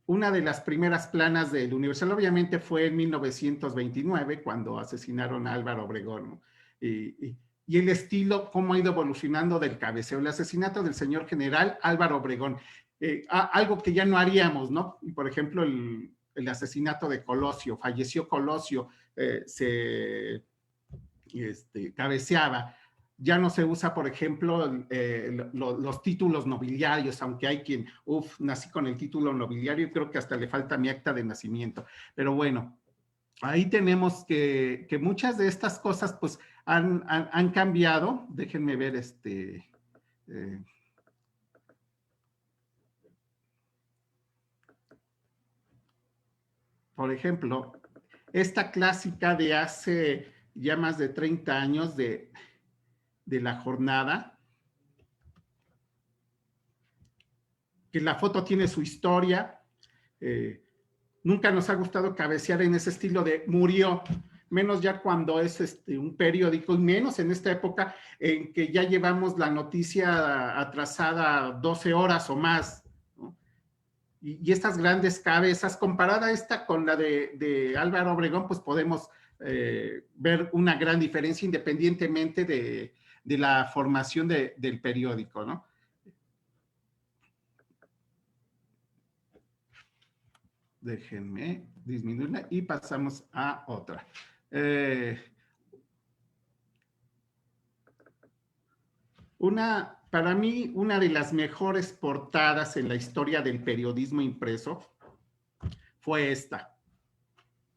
Una de las primeras planas del Universal obviamente fue en 1929, cuando asesinaron a Álvaro Obregón, ¿no? Y el estilo, cómo ha ido evolucionando del cabeceo, el asesinato del señor general Álvaro Obregón, algo que ya no haríamos, ¿no? Por ejemplo, el asesinato de Colosio, falleció Colosio, se cabeceaba. Ya no se usa, por ejemplo, los títulos nobiliarios, aunque hay quien, nací con el título nobiliario y creo que hasta le falta mi acta de nacimiento. Pero bueno, ahí tenemos que muchas de estas cosas pues han cambiado. Déjenme ver Por ejemplo, esta clásica de hace ya más de 30 años de La Jornada, que la foto tiene su historia. Nunca nos ha gustado cabecear en ese estilo de murió, menos ya cuando es un periódico, y menos en esta época en que ya llevamos la noticia atrasada 12 horas o más, ¿no? Y estas grandes cabezas, comparada esta con la de Álvaro Obregón, pues podemos ver una gran diferencia independientemente de la formación del periódico, ¿no? Déjenme disminuirla y pasamos a otra. Para mí, una de las mejores portadas en la historia del periodismo impreso fue esta.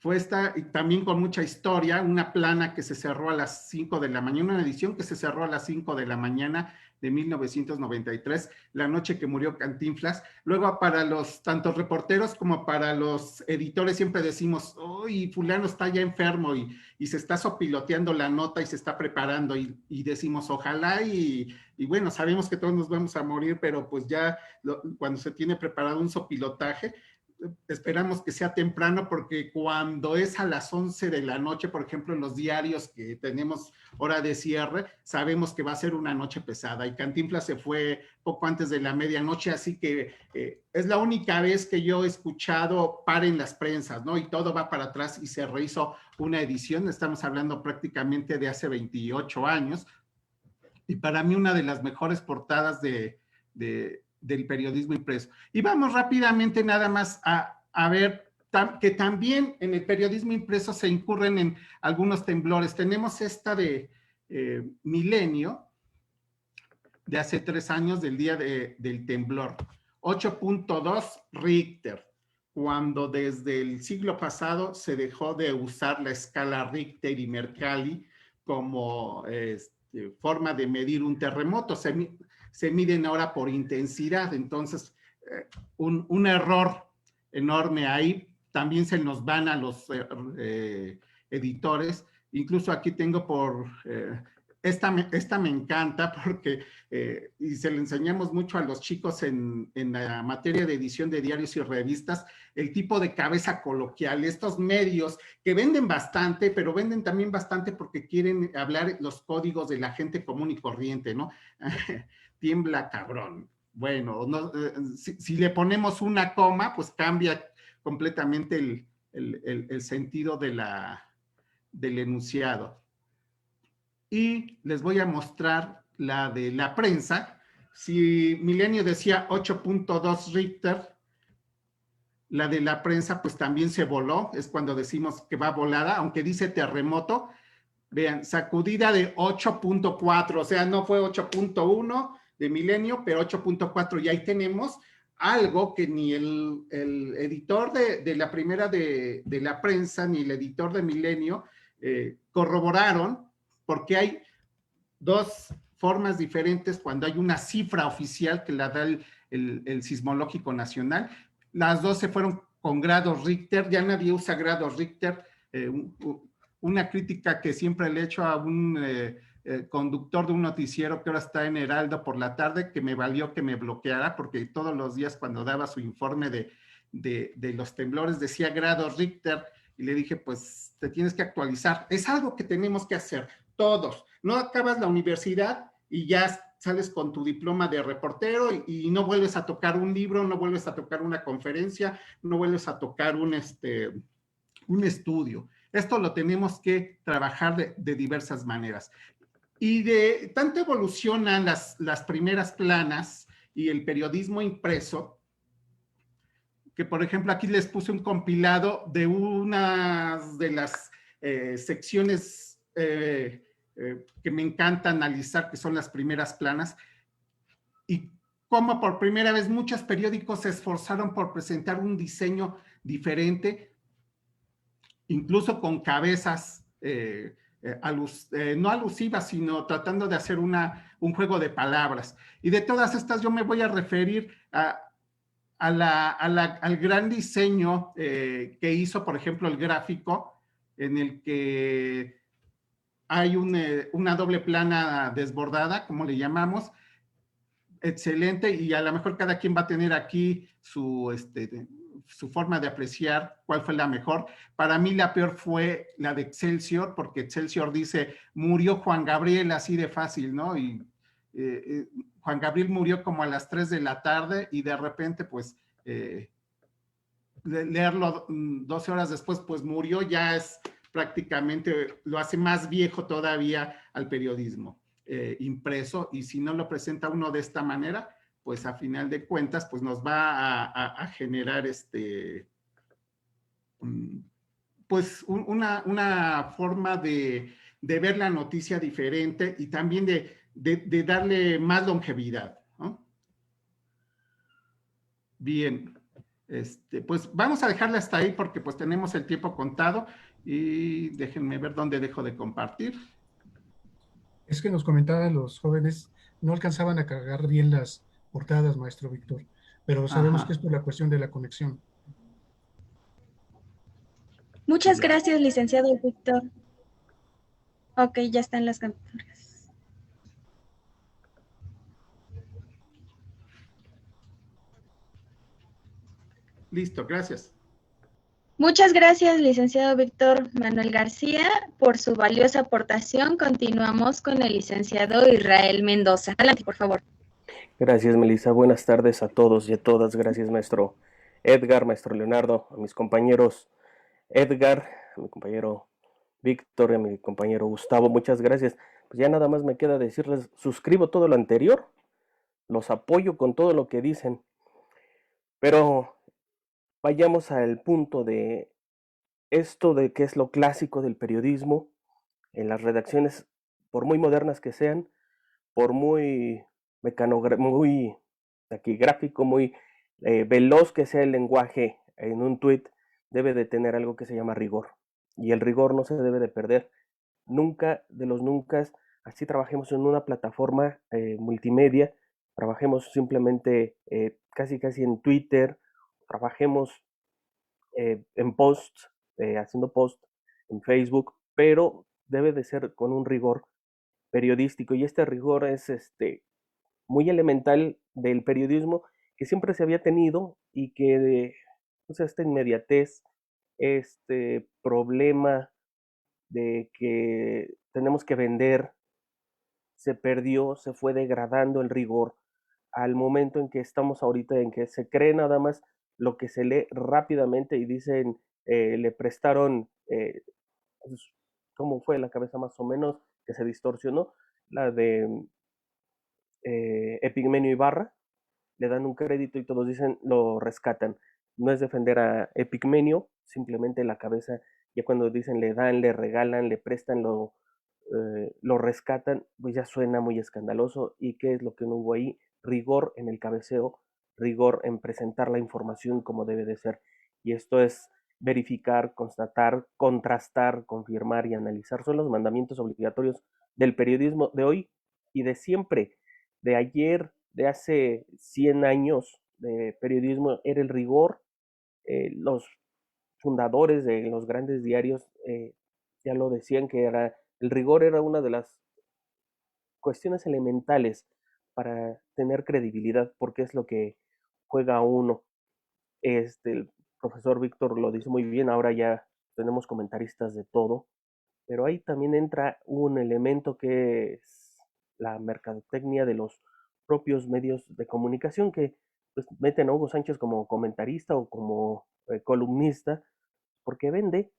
Fue esta, y también con mucha historia, una plana que se cerró a las 5 de la mañana, una edición que se cerró a las 5 de la mañana de 1993, la noche que murió Cantinflas. Luego, para los tanto reporteros como para los editores siempre decimos, uy, fulano está ya enfermo y se está sopiloteando la nota y se está preparando, y decimos, ojalá, y bueno, sabemos que todos nos vamos a morir, pero pues ya cuando se tiene preparado un sopilotaje, esperamos que sea temprano, porque cuando es a las 11 de la noche, por ejemplo, en los diarios que tenemos hora de cierre, sabemos que va a ser una noche pesada, y Cantinflas se fue poco antes de la medianoche, así que es la única vez que yo he escuchado paren las prensas, ¿no? Y todo va para atrás y se rehizo una edición. Estamos hablando prácticamente de hace 28 años, y para mí una de las mejores portadas del periodismo impreso. Y vamos rápidamente nada más a ver que también en el periodismo impreso se incurren en algunos temblores. Tenemos esta de Milenio, de hace 3 años, del día del temblor. 8.2 Richter, cuando desde el siglo pasado se dejó de usar la escala Richter y Mercalli como forma de medir un terremoto. Se miden ahora por intensidad, entonces un error enorme ahí. También se nos van a los editores. Incluso aquí tengo esta me encanta porque, y se le enseñamos mucho a los chicos en la materia de edición de diarios y revistas, el tipo de cabeza coloquial, estos medios que venden bastante, pero venden también bastante porque quieren hablar los códigos de la gente común y corriente, ¿no? Tiembla cabrón. Bueno, no, si le ponemos una coma, pues cambia completamente el sentido del enunciado. Y les voy a mostrar la de la prensa. Si Milenio decía 8.2 Richter, la de la prensa pues también se voló, es cuando decimos que va volada, aunque dice terremoto. Vean, sacudida de 8.4, o sea, no fue 8.1 de Milenio, pero 8.4, y ahí tenemos algo que ni el editor de la primera de la prensa, ni el editor de Milenio corroboraron, porque hay dos formas diferentes cuando hay una cifra oficial que la da el Sismológico Nacional. Las dos se fueron con grados Richter, ya nadie usa grados Richter. Una crítica que siempre le he hecho a un conductor de un noticiero que ahora está en Heraldo por la tarde, que me valió que me bloqueara, porque todos los días cuando daba su informe de los temblores decía grados Richter, y le dije, pues te tienes que actualizar. Es algo que tenemos que hacer todos. No acabas la universidad y ya sales con tu diploma de reportero y no vuelves a tocar un libro, no vuelves a tocar una conferencia, no vuelves a tocar un estudio. Esto lo tenemos que trabajar de diversas maneras. Y de tanto evolucionan las primeras planas y el periodismo impreso, que por ejemplo aquí les puse un compilado de unas de las secciones que me encanta analizar, que son las primeras planas, y cómo por primera vez muchos periódicos se esforzaron por presentar un diseño diferente, incluso con cabezas no alusivas, sino tratando de hacer una un juego de palabras. Y de todas estas yo me voy a referir al gran diseño que hizo, por ejemplo, el gráfico, en el que hay una doble plana desbordada, como le llamamos, excelente, y a lo mejor cada quien va a tener aquí su forma de apreciar cuál fue la mejor. Para mí la peor fue la de Excelsior, porque Excelsior dice, murió Juan Gabriel así de fácil, ¿no? Y Juan Gabriel murió como a las 3 de la tarde y de repente, pues, leerlo 12 horas después, pues murió, ya es prácticamente, lo hace más viejo todavía al periodismo impreso, y si no lo presenta uno de esta manera, pues a final de cuentas, pues nos va a generar pues una forma de ver la noticia diferente y también de darle más longevidad, ¿no? Bien, pues vamos a dejarle hasta ahí porque pues tenemos el tiempo contado y déjenme ver dónde dejo de compartir. Es que nos comentaban los jóvenes, no alcanzaban a cargar bien las portadas, maestro Víctor, pero sabemos que es por la cuestión de la conexión. Muchas Ya. gracias, licenciado Víctor. Ok, ya están las capturas. Listo, gracias. Muchas gracias, licenciado Víctor Manuel García, por su valiosa aportación. Continuamos con el licenciado Israel Mendoza. Adelante, por favor. Gracias, Melissa. Buenas tardes a todos y a todas. Gracias, maestro Edgar, maestro Leonardo, a mis compañeros Edgar, a mi compañero Víctor y a mi compañero Gustavo. Muchas gracias. Pues ya nada más me queda decirles, suscribo todo lo anterior, los apoyo con todo lo que dicen, pero vayamos al punto de esto de que es lo clásico del periodismo en las redacciones, por muy modernas que sean, por muy muy taquigráfico, muy veloz que sea el lenguaje en un tweet, debe de tener algo que se llama rigor. Y el rigor no se debe de perder nunca de los nunca. Así trabajemos en una plataforma multimedia, trabajemos simplemente casi en Twitter, trabajemos en posts, haciendo posts en Facebook, pero debe de ser con un rigor periodístico, y este rigor es muy elemental del periodismo que siempre se había tenido, y que pues, esta inmediatez, este problema de que tenemos que vender, se perdió, se fue degradando el rigor al momento en que estamos ahorita, en que se cree nada más lo que se lee rápidamente y dicen, le prestaron, pues, ¿cómo fue la cabeza más o menos que se distorsionó? La de Epigmenio Ibarra, le dan un crédito y todos dicen, lo rescatan. No es defender a Epigmenio, simplemente la cabeza, ya cuando dicen le dan, le regalan, le prestan, lo rescatan, pues ya suena muy escandaloso. ¿Y qué es lo que no hubo ahí? Rigor en el cabeceo, rigor en presentar la información como debe de ser. Y esto es verificar, constatar, contrastar, confirmar y analizar. Son los mandamientos obligatorios del periodismo de hoy y de siempre. De ayer, de hace 100 años de periodismo, era el rigor. Los fundadores de los grandes diarios ya lo decían, que el rigor era una de las cuestiones elementales para tener credibilidad, porque es lo que juega uno. El profesor Víctor lo dice muy bien, ahora ya tenemos comentaristas de todo, pero ahí también entra un elemento que es la mercadotecnia de los propios medios de comunicación, que pues, meten a Hugo Sánchez como comentarista o como columnista, porque vende,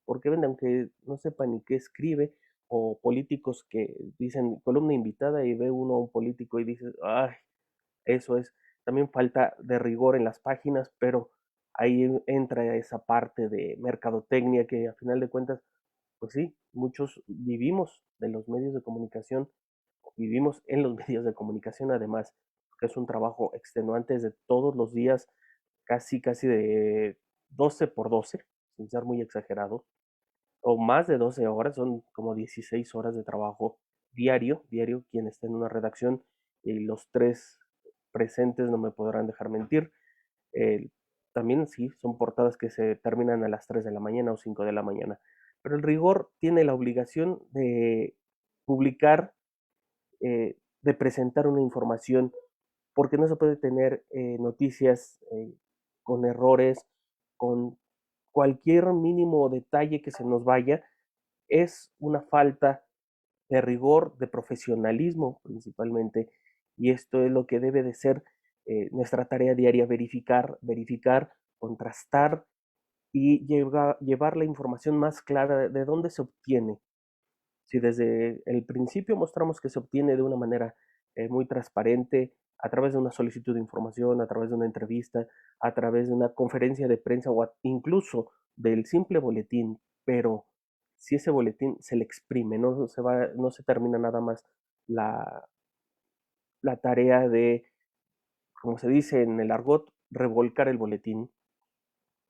aunque no sepa ni qué escribe, o políticos que dicen columna invitada y ve uno a un político y dice, ay, eso es. También falta de rigor en las páginas, pero ahí entra esa parte de mercadotecnia que a final de cuentas, pues sí, muchos vivimos de los medios de comunicación, vivimos en los medios de comunicación además, porque es un trabajo extenuante de todos los días, casi de 12 por 12, sin ser muy exagerado, o más de 12 horas, son como 16 horas de trabajo diario, quien está en una redacción, y los 3 presentes no me podrán dejar mentir. También sí, son portadas que se terminan a las 3 de la mañana o 5 de la mañana. Pero el rigor tiene la obligación de publicar, de presentar una información, porque no se puede tener noticias con errores, con cualquier mínimo detalle que se nos vaya, es una falta de rigor, de profesionalismo principalmente, y esto es lo que debe de ser nuestra tarea diaria: verificar, contrastar y llevar la información más clara de dónde se obtiene. Si desde el principio mostramos que se obtiene de una manera muy transparente, a través de una solicitud de información, a través de una entrevista, a través de una conferencia de prensa o incluso del simple boletín, pero si ese boletín se le exprime, no se termina nada más la, la tarea de, como se dice en el argot, revolcar el boletín.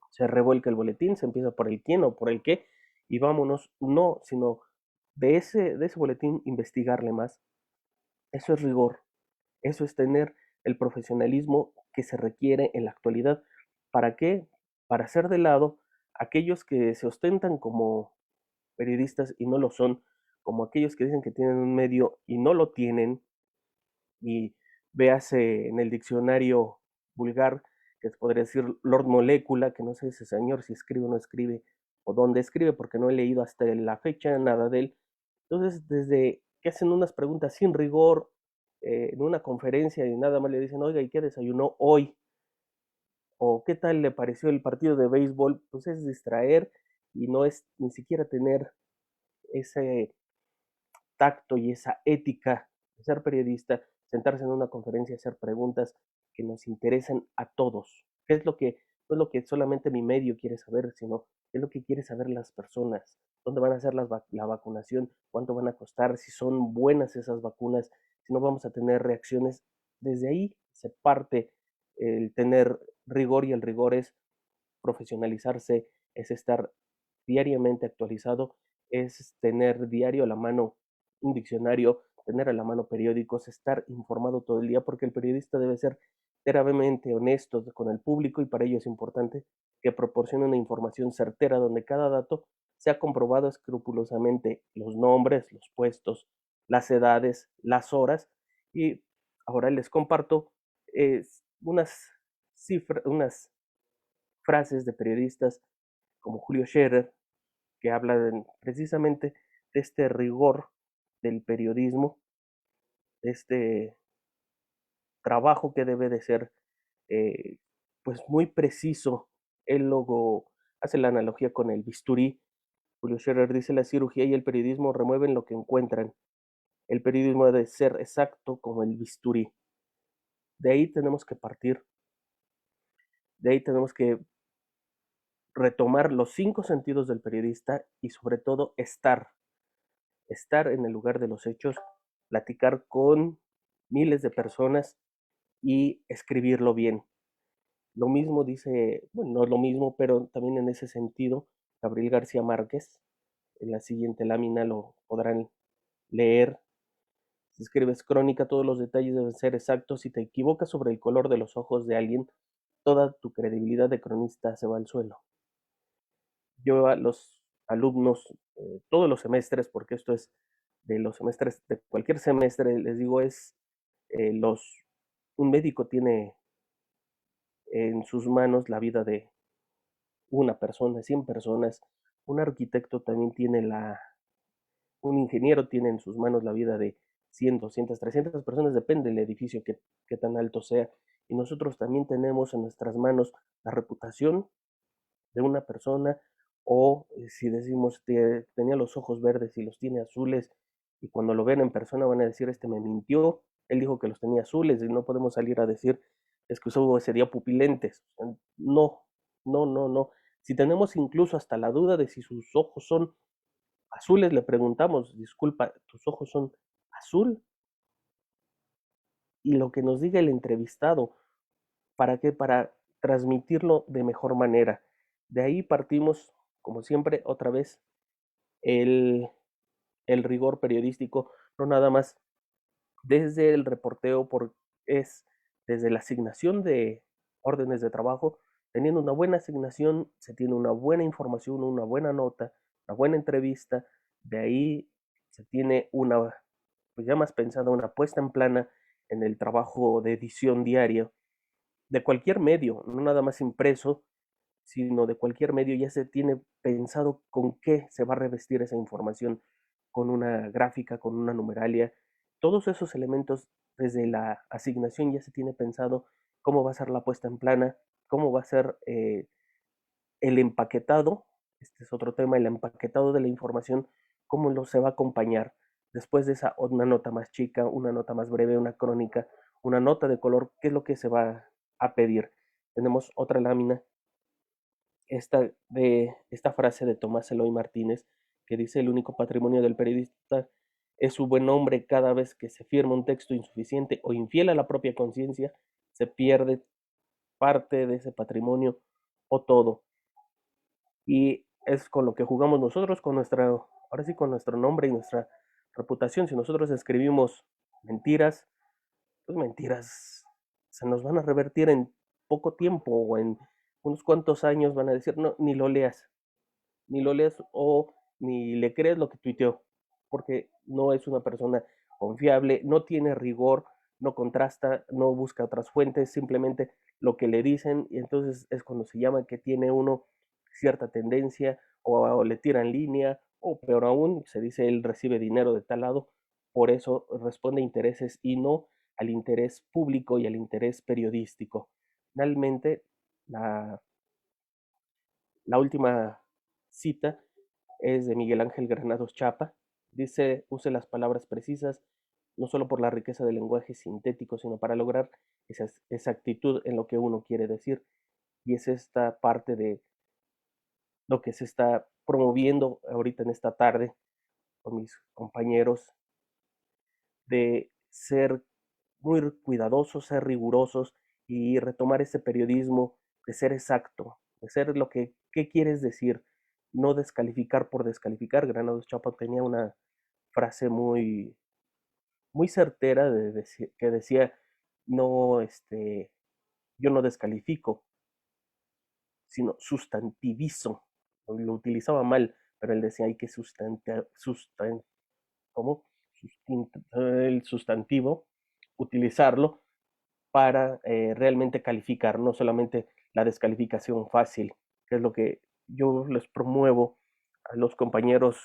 Se revuelca el boletín, se empieza por el quién o por el qué, y vámonos, no, sino de ese boletín investigarle más. Eso es rigor, eso es tener el profesionalismo que se requiere en la actualidad. ¿Para qué? Para hacer de lado aquellos que se ostentan como periodistas y no lo son, como aquellos que dicen que tienen un medio y no lo tienen, y véase en el diccionario vulgar, que podría decir Lord Molécula, que no sé ese señor si escribe o no escribe, o dónde escribe, porque no he leído hasta la fecha nada de él. Entonces, desde que hacen unas preguntas sin rigor, en una conferencia y nada más le dicen, oiga, ¿y qué desayunó hoy? O ¿qué tal le pareció el partido de béisbol? Pues es distraer y no es ni siquiera tener ese tacto y esa ética de ser periodista, sentarse en una conferencia, hacer preguntas que nos interesen a todos. ¿Qué es lo que, no es lo que solamente mi medio quiere saber, sino qué es lo que quiere saber las personas? ¿Dónde van a hacer la vacunación? ¿Cuánto van a costar? Si son buenas esas vacunas, si no vamos a tener reacciones. Desde ahí se parte el tener rigor, y el rigor es profesionalizarse, es estar diariamente actualizado, es tener diario a la mano un diccionario, tener a la mano periódicos, estar informado todo el día, porque el periodista debe ser gravemente honesto con el público, y para ello es importante que proporcione una información certera donde cada dato sea comprobado escrupulosamente: los nombres, los puestos, las edades, las horas. Y ahora les comparto unas frases de periodistas como Julio Scherer, que habla precisamente de este rigor del periodismo, de este trabajo que debe de ser pues muy preciso. Él luego hace la analogía con el bisturí. Julio Scherer dice: la cirugía y el periodismo remueven lo que encuentran. El periodismo debe ser exacto como el bisturí. De ahí tenemos que partir. De ahí tenemos que retomar los 5 sentidos del periodista y sobre todo estar en el lugar de los hechos, platicar con miles de personas y escribirlo bien. Lo mismo dice, bueno, no es lo mismo, pero también en ese sentido, Gabriel García Márquez. En la siguiente lámina lo podrán leer. Si escribes crónica, todos los detalles deben ser exactos. Si te equivocas sobre el color de los ojos de alguien, toda tu credibilidad de cronista se va al suelo. Yo a los alumnos, todos los semestres, porque esto es de los semestres, de cualquier semestre, les digo, un médico tiene en sus manos la vida de una persona, 100 personas. Un arquitecto también un ingeniero tiene en sus manos la vida de 100, 200, 300 personas, depende del edificio que tan alto sea. Y nosotros también tenemos en nuestras manos la reputación de una persona, o si decimos que tenía los ojos verdes y los tiene azules, y cuando lo ven en persona van a decir: este me mintió, él dijo que los tenía azules, y no podemos salir a decir: es que usó ese día pupilentes. No, no, no, no. Si tenemos incluso hasta la duda de si sus ojos son azules, le preguntamos: disculpa, ¿tus ojos son azul? Y lo que nos diga el entrevistado, ¿para qué? Para transmitirlo de mejor manera. De ahí partimos, como siempre, otra vez, el rigor periodístico, no nada más desde el reporteo, es desde la asignación de órdenes de trabajo. Teniendo una buena asignación, se tiene una buena información, una buena nota, una buena entrevista, de ahí se tiene una, pues ya más pensada, una puesta en plana en el trabajo de edición diaria de cualquier medio, no nada más impreso, sino de cualquier medio. Ya se tiene pensado con qué se va a revestir esa información, con una gráfica, con una numeralia. Todos esos elementos desde la asignación ya se tiene pensado cómo va a ser la puesta en plana, cómo va a ser el empaquetado. Este es otro tema, el empaquetado de la información, cómo lo se va a acompañar. Después de esa, una nota más chica, una nota más breve, una crónica, una nota de color, qué es lo que se va a pedir. Tenemos otra lámina, esta frase de Tomás Eloy Martínez, que dice: el único patrimonio del periodista es su buen nombre. Cada vez que se firma un texto insuficiente o infiel a la propia conciencia, se pierde parte de ese patrimonio o todo. Y es con lo que jugamos nosotros, con ahora sí, con nuestro nombre y nuestra reputación. Si nosotros escribimos mentiras, pues mentiras se nos van a revertir en poco tiempo, o en unos cuantos años van a decir: no, ni lo leas o ni le crees lo que tuiteó, porque no es una persona confiable, no tiene rigor, no contrasta, no busca otras fuentes, simplemente lo que le dicen. Y entonces es cuando se llama que tiene uno cierta tendencia, o le tiran línea, o peor aún, se dice: él recibe dinero de tal lado. Por eso responde a intereses y no al interés público y al interés periodístico. Finalmente, la última cita es de Miguel Ángel Granados Chapa. Dice: use las palabras precisas, no solo por la riqueza del lenguaje sintético, sino para lograr esa exactitud en lo que uno quiere decir. Y es esta parte de lo que se está promoviendo ahorita en esta tarde con mis compañeros, de ser muy cuidadosos, ser rigurosos y retomar ese periodismo de ser exacto, de ser lo que ¿qué quieres decir? No descalificar por descalificar. Granados Chapa tenía una frase muy, muy certera que decía: no, yo no descalifico, sino sustantivizo. Lo utilizaba mal, pero él decía: hay que ¿cómo? El sustantivo, utilizarlo para realmente calificar, no solamente la descalificación fácil, que es lo que yo les promuevo a los compañeros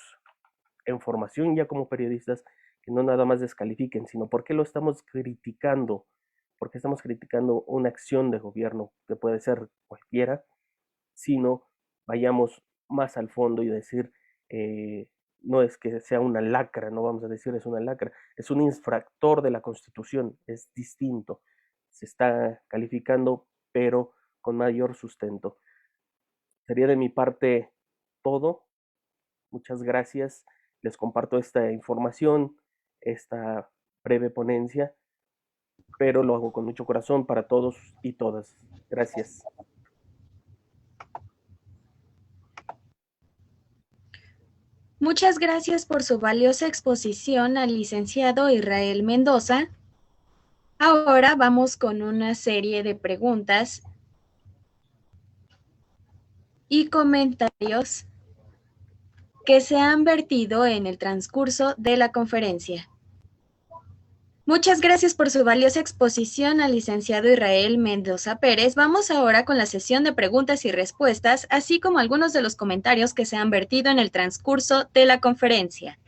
en formación ya como periodistas, que no nada más descalifiquen, sino por qué lo estamos criticando, porque estamos criticando una acción de gobierno que puede ser cualquiera, sino vayamos más al fondo y decir: no es que sea una lacra, no vamos a decir es una lacra, es un infractor de la Constitución, es distinto, se está calificando, pero con mayor sustento. Sería de mi parte todo. Muchas gracias. Les comparto esta información, esta breve ponencia, pero lo hago con mucho corazón para todos y todas. Gracias. Muchas gracias por su valiosa exposición al licenciado Israel Mendoza. Ahora vamos con una serie de preguntas y comentarios que se han vertido en el transcurso de la conferencia. Muchas gracias por su valiosa exposición al licenciado Israel Mendoza Pérez. Vamos ahora con la sesión de preguntas y respuestas, así como algunos de los comentarios que se han vertido en el transcurso de la conferencia.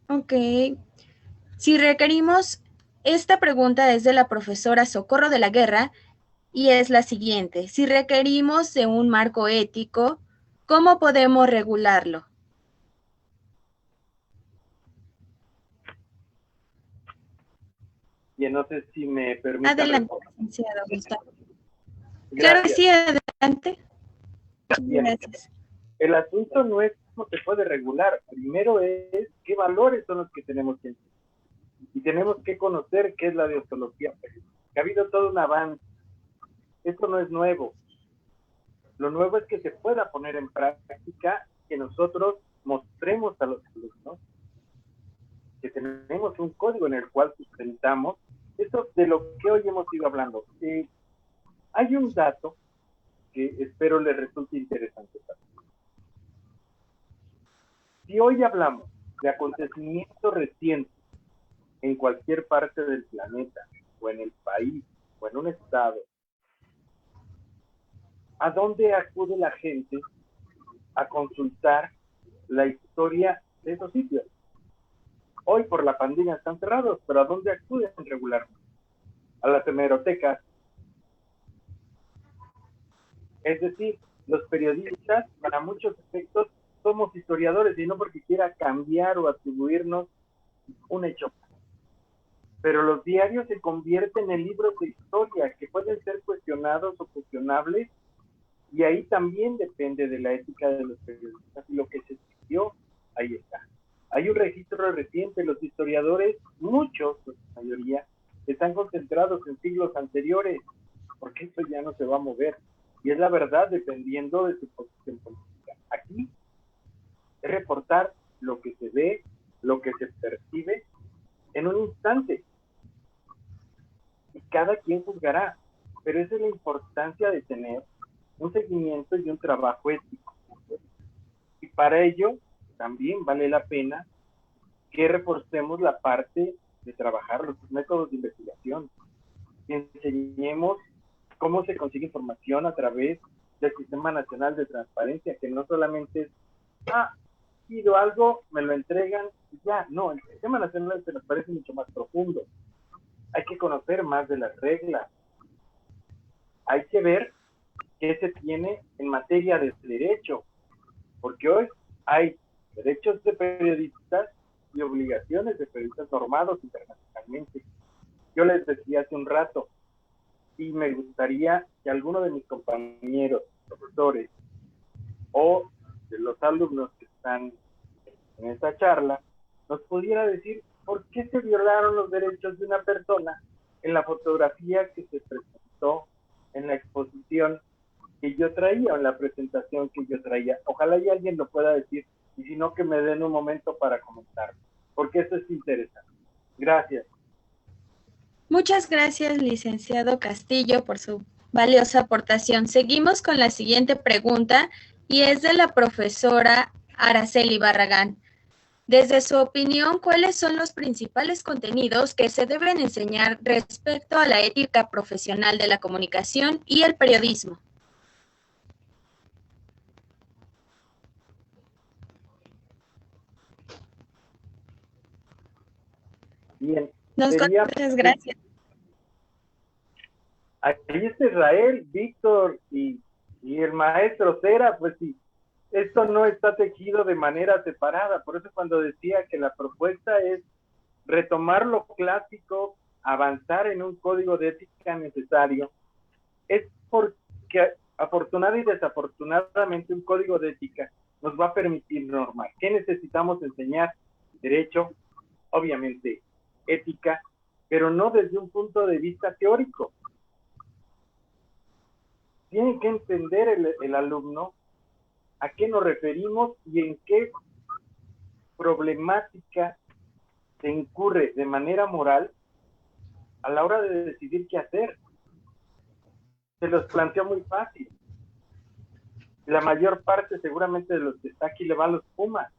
Ok. Si requerimos, esta pregunta es de la profesora Socorro de la Guerra y es la siguiente: si requerimos de un marco ético, ¿cómo podemos regularlo? Bien, no sé si me permite. Adelante, licenciado Gustavo. Claro que sí, adelante. Bien. Gracias. El asunto no es cómo se puede regular. Primero es qué valores son los que tenemos que entender. Y tenemos que conocer qué es la deontología. Ha habido todo un avance. Esto no es nuevo. Lo nuevo es que se pueda poner en práctica, que nosotros mostremos a los alumnos que tenemos un código en el cual sustentamos eso de lo que hoy hemos ido hablando. Hay un dato que espero les resulte interesante. Si hoy hablamos de acontecimientos recientes en cualquier parte del planeta, o en el país, o en un estado, ¿a dónde acude la gente a consultar la historia de esos sitios? Hoy por la pandemia están cerrados, pero ¿a dónde acuden regularmente? A las hemerotecas. Es decir, los periodistas, para muchos efectos, somos historiadores, y no porque quiera cambiar o atribuirnos un hecho. Pero los diarios se convierten en libros de historia que pueden ser cuestionados o cuestionables, y ahí también depende de la ética de los periodistas y lo que se escribió, ahí está. Hay un registro reciente, los historiadores, muchos, la mayoría, están concentrados en siglos anteriores, porque esto ya no se va a mover. Y es la verdad, dependiendo de su posición política. Aquí es reportar lo que se ve, lo que se percibe en un instante. Y cada quien juzgará. Pero esa es la importancia de tener un seguimiento y un trabajo ético. Y para ello también vale la pena que reforcemos la parte de trabajar los métodos de investigación, que enseñemos cómo se consigue información a través del Sistema Nacional de Transparencia, que no solamente es, pido algo, me lo entregan y ya. No, el Sistema Nacional de Transparencia es mucho más profundo. Hay que conocer más de las reglas. Hay que ver qué se tiene en materia de derecho, porque hoy hay derechos de periodistas y obligaciones de periodistas normados internacionalmente. Yo les decía hace un rato, y me gustaría que alguno de mis compañeros, profesores, o de los alumnos que están en esta charla, nos pudiera decir por qué se violaron los derechos de una persona en la fotografía que se presentó en la exposición que yo traía, o en la presentación que yo traía. Ojalá y alguien lo pueda decir, y si no, que me den un momento para comentar, porque eso es interesante. Gracias. Muchas gracias, licenciado Castillo, por su valiosa aportación. Seguimos con la siguiente pregunta, y es de la profesora Araceli Barragán. Desde su opinión, ¿cuáles son los principales contenidos que se deben enseñar respecto a la ética profesional de la comunicación y el periodismo? Bien. Muchas gracias. Ahí está Israel, Víctor y el maestro Cera, pues sí, esto no está tejido de manera separada. Por eso cuando decía que la propuesta es retomar lo clásico, avanzar en un código de ética necesario, es porque afortunada y desafortunadamente un código de ética nos va a permitir normar. ¿Qué necesitamos enseñar? Derecho, obviamente ética, pero no desde un punto de vista teórico. Tiene que entender el alumno a qué nos referimos y en qué problemática se incurre de manera moral a la hora de decidir qué hacer. Se los planteó muy fácil. La mayor parte seguramente de los que está aquí le va a los Pumas.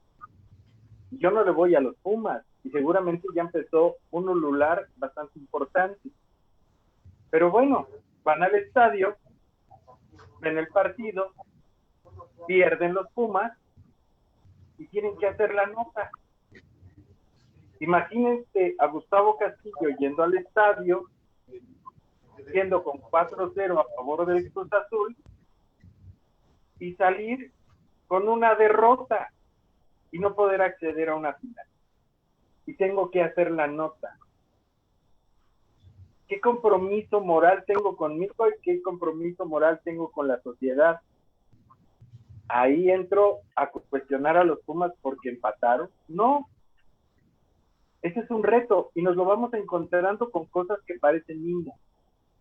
Yo no le voy a los Pumas y seguramente ya empezó un ulular bastante importante. Pero bueno, van al estadio, ven el partido, pierden los Pumas y tienen que hacer la nota. Imagínense a Gustavo Castillo yendo al estadio, yendo con 4-0 a favor del Cruz Azul y salir con una derrota y no poder acceder a una final. Y tengo que hacer la nota. ¿Qué compromiso moral tengo conmigo y qué compromiso moral tengo con la sociedad? Ahí entro a cuestionar a los Pumas porque empataron. No. Ese es un reto y nos lo vamos encontrando con cosas que parecen lindas,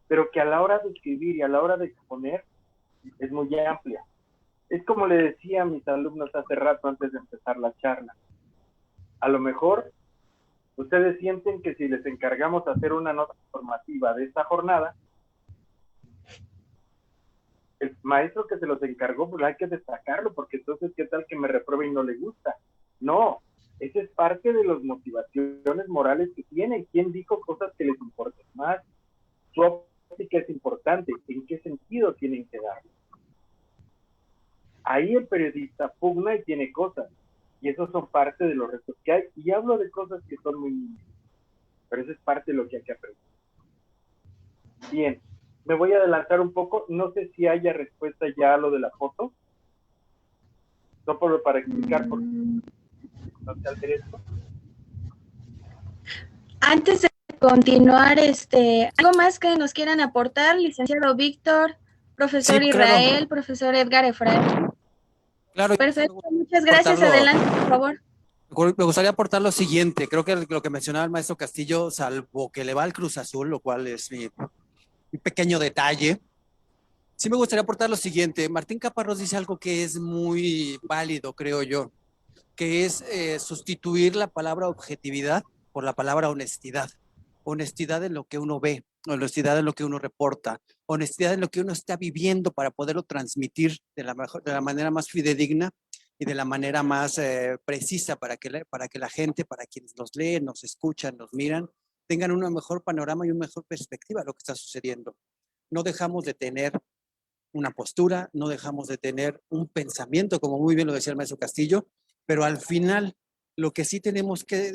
pero que a la hora de escribir y a la hora de exponer es muy amplia. Es como le decía a mis alumnos hace rato antes de empezar la charla. A lo mejor ustedes sienten que si les encargamos hacer una nota formativa de esta jornada, el maestro que se los encargó, pues hay que destacarlo, porque entonces, ¿qué tal que me repruebe y no le gusta? No, esa es parte de las motivaciones morales que tienen. ¿Quién dijo cosas que les importan más? Su óptica es importante. ¿En qué sentido tienen que darlo? Ahí el periodista pugna y tiene cosas. Y esos son parte de los retos que hay. Y hablo de cosas que son muy mínimas. Pero eso es parte de lo que hay que aprender. Bien, me voy a adelantar un poco. No sé si haya respuesta ya a lo de la foto. No para explicar por qué no se altera esto. Antes de continuar, ¿algo más que nos quieran aportar, licenciado Víctor, profesor Sí, Israel, claro. profesor Edgar Efraín? Claro, Perfecto, muchas gracias. aportarlo. Adelante, por favor. Me gustaría aportar lo siguiente. Creo que lo que mencionaba el maestro Castillo, salvo que le va al Cruz Azul, lo cual es mi pequeño detalle, sí me gustaría aportar lo siguiente. Martín Caparrós dice algo que es muy válido, creo yo, que es sustituir la palabra objetividad por la palabra honestidad. Honestidad en lo que uno ve, honestidad en lo que uno reporta, honestidad en lo que uno está viviendo para poderlo transmitir de la manera más fidedigna y de la manera más precisa para que la gente, para quienes nos leen, nos escuchan, nos miran, tengan un mejor panorama y una mejor perspectiva de lo que está sucediendo. No dejamos de tener una postura, no dejamos de tener un pensamiento, como muy bien lo decía el maestro Castillo, pero al final lo que sí tenemos que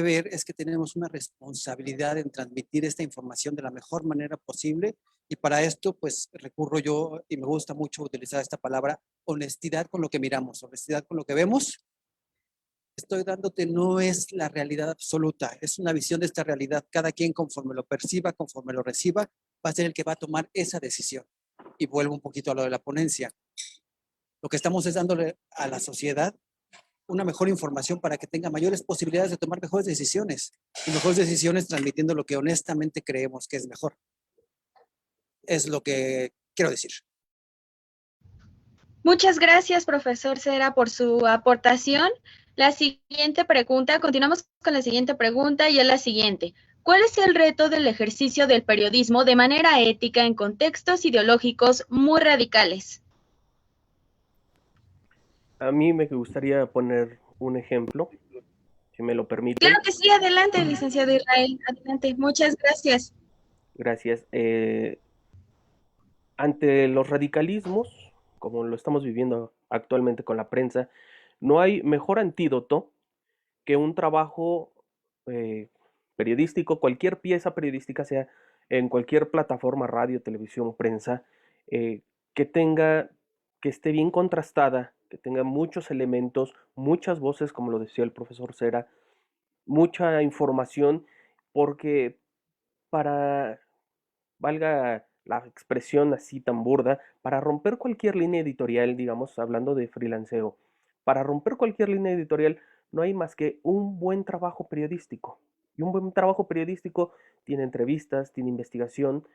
ver es que tenemos una responsabilidad en transmitir esta información de la mejor manera posible, y para esto pues recurro yo, y me gusta mucho utilizar esta palabra, honestidad con lo que miramos, honestidad con lo que vemos. Estoy dándote no es la realidad absoluta, es una visión de esta realidad. Cada quien conforme lo perciba, conforme lo reciba, va a ser el que va a tomar esa decisión. Y vuelvo un poquito a lo de la ponencia. Lo que estamos es dándole a la sociedad una mejor información para que tenga mayores posibilidades de tomar mejores decisiones, y mejores decisiones transmitiendo lo que honestamente creemos que es mejor. Es lo que quiero decir. Muchas gracias, profesor Cera, por su aportación. La siguiente pregunta, continuamos con la siguiente pregunta, y es la siguiente. ¿Cuál es el reto del ejercicio del periodismo de manera ética en contextos ideológicos muy radicales? A mí me gustaría poner un ejemplo, si me lo permiten. Claro que sí, adelante, licenciado Israel, adelante. Muchas gracias. Gracias. Ante los radicalismos, como lo estamos viviendo actualmente con la prensa, no hay mejor antídoto que un trabajo periodístico, cualquier pieza periodística, sea en cualquier plataforma, radio, televisión, prensa, que esté bien contrastada, que tenga muchos elementos, muchas voces, como lo decía el profesor Cera, mucha información, porque para, valga la expresión así tan burda, para romper cualquier línea editorial, digamos, hablando de freelanceo, para romper cualquier línea editorial no hay más que un buen trabajo periodístico. Y un buen trabajo periodístico tiene entrevistas, tiene investigación,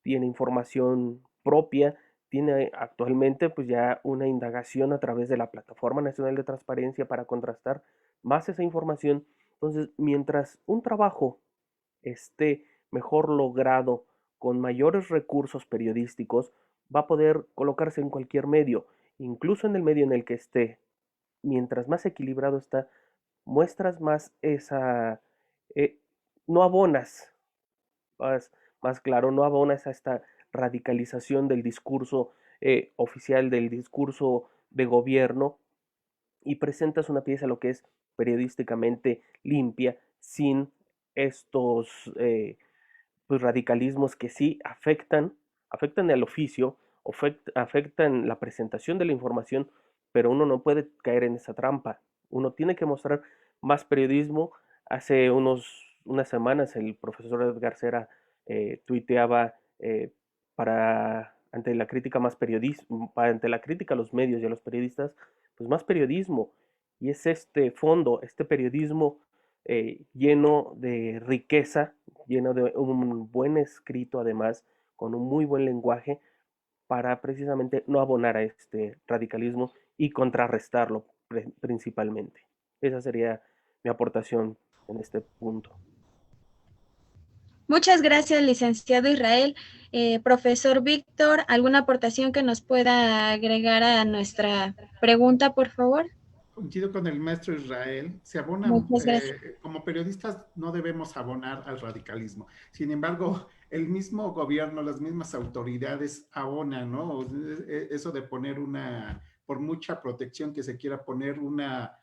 tiene información propia, tiene actualmente pues ya una indagación a través de la Plataforma Nacional de Transparencia para contrastar más esa información. Entonces, mientras un trabajo esté mejor logrado, con mayores recursos periodísticos, va a poder colocarse en cualquier medio, incluso en el medio en el que esté. Mientras más equilibrado está, muestras más esa, no abonas, más claro, no abonas a esta radicalización del discurso oficial, del discurso de gobierno, y presentas una pieza lo que es periodísticamente limpia, sin estos pues, radicalismos que sí afectan al oficio, afectan la presentación de la información, pero uno no puede caer en esa trampa. Uno tiene que mostrar más periodismo. Hace unas semanas el profesor Edgar Cera tuiteaba ante la crítica más periodismo, ante la crítica a los medios y a los periodistas, pues más periodismo. Y es este fondo, este periodismo lleno de riqueza, lleno de un buen escrito además, con un muy buen lenguaje, para precisamente no abonar a este radicalismo y contrarrestarlo principalmente. Esa sería mi aportación en este punto. Muchas gracias, licenciado Israel. Profesor Víctor, ¿alguna aportación que nos pueda agregar a nuestra pregunta, por favor? Coincido con el maestro Israel, se abona, Muchas gracias. como periodistas no debemos abonar al radicalismo. Sin embargo, el mismo gobierno, las mismas autoridades abonan, ¿no? Eso de poner por mucha protección que se quiera poner una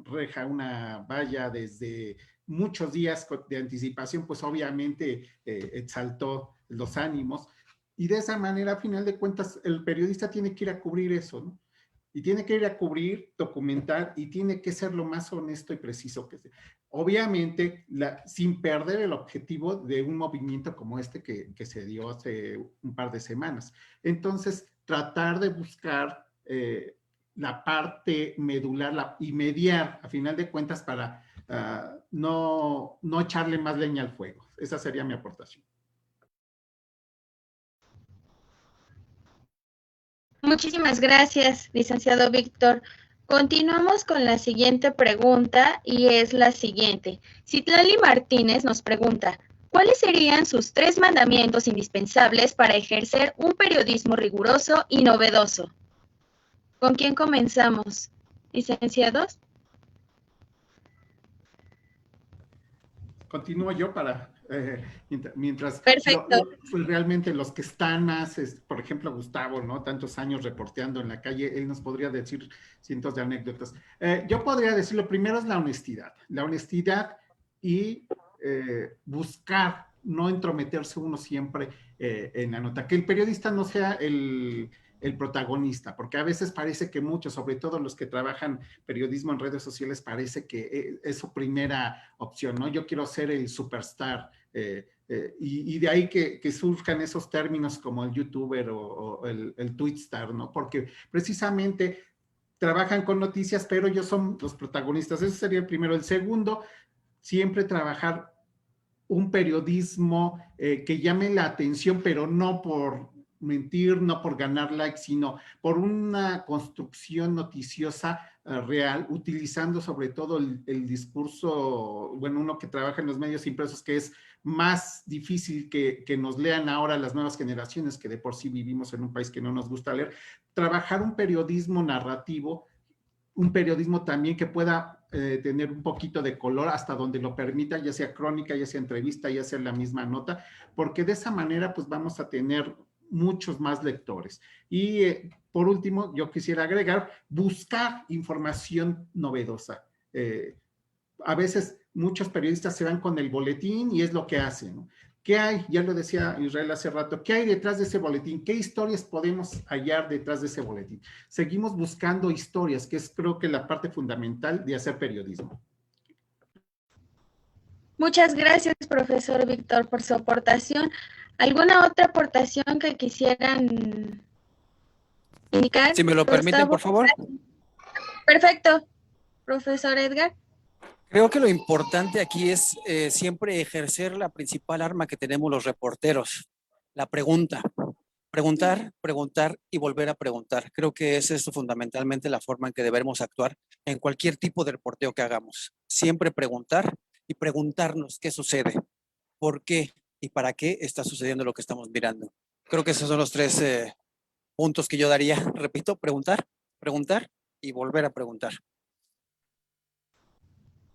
reja, una valla desde muchos días de anticipación, pues obviamente exaltó los ánimos. Y de esa manera, a final de cuentas, el periodista tiene que ir a cubrir eso, ¿no? Y tiene que ir a cubrir, documentar y tiene que ser lo más honesto y preciso que sea. Obviamente, sin perder el objetivo de un movimiento como este que se dio hace un par de semanas. Entonces, tratar de buscar la parte medular y mediar, a final de cuentas, para no echarle más leña al fuego. Esa sería mi aportación. Muchísimas gracias, licenciado Víctor. Continuamos con la siguiente pregunta y es la siguiente. Citlali Martínez nos pregunta, ¿cuáles serían sus 3 mandamientos indispensables para ejercer un periodismo riguroso y novedoso? ¿Con quién comenzamos? ¿Licenciados? Continúo yo para, mientras Perfecto. realmente los que están más, por ejemplo, Gustavo, ¿no? Tantos años reporteando en la calle, él nos podría decir cientos de anécdotas. Yo podría decir, lo primero es la honestidad y buscar no entrometerse uno siempre en la nota, que el periodista no sea el protagonista, porque a veces parece que muchos, sobre todo los que trabajan periodismo en redes sociales, parece que es su primera opción, ¿no? Yo quiero ser el superstar, y de ahí que surjan esos términos como el youtuber o el tweetstar, ¿no? Porque precisamente trabajan con noticias, pero ellos son los protagonistas. Ese sería el primero. El segundo, siempre trabajar un periodismo que llame la atención, pero no por mentir, no por ganar likes, sino por una construcción noticiosa real, utilizando sobre todo el discurso, bueno, uno que trabaja en los medios impresos, que es más difícil que nos lean ahora las nuevas generaciones, que de por sí vivimos en un país que no nos gusta leer, trabajar un periodismo narrativo, un periodismo también que pueda tener un poquito de color hasta donde lo permita, ya sea crónica, ya sea entrevista, ya sea la misma nota, porque de esa manera pues vamos a tener muchos más lectores. Y por último, yo quisiera agregar, buscar información novedosa. A veces muchos periodistas se van con el boletín y es lo que hacen, ¿no? ¿Qué hay? Ya lo decía Israel hace rato, ¿qué hay detrás de ese boletín? ¿Qué historias podemos hallar detrás de ese boletín? Seguimos buscando historias, que es creo que la parte fundamental de hacer periodismo. Muchas gracias, profesor Víctor, por su aportación. ¿Alguna otra aportación que quisieran indicar? Si me lo permiten, por favor. Perfecto. Profesor Edgar. Creo que lo importante aquí es siempre ejercer la principal arma que tenemos los reporteros, la pregunta. Preguntar, preguntar y volver a preguntar. Creo que esa es fundamentalmente la forma en que debemos actuar en cualquier tipo de reporteo que hagamos. Siempre preguntar y preguntarnos qué sucede, por qué y para qué está sucediendo lo que estamos mirando. Creo que esos son los 3 puntos que yo daría. Repito, preguntar, preguntar y volver a preguntar.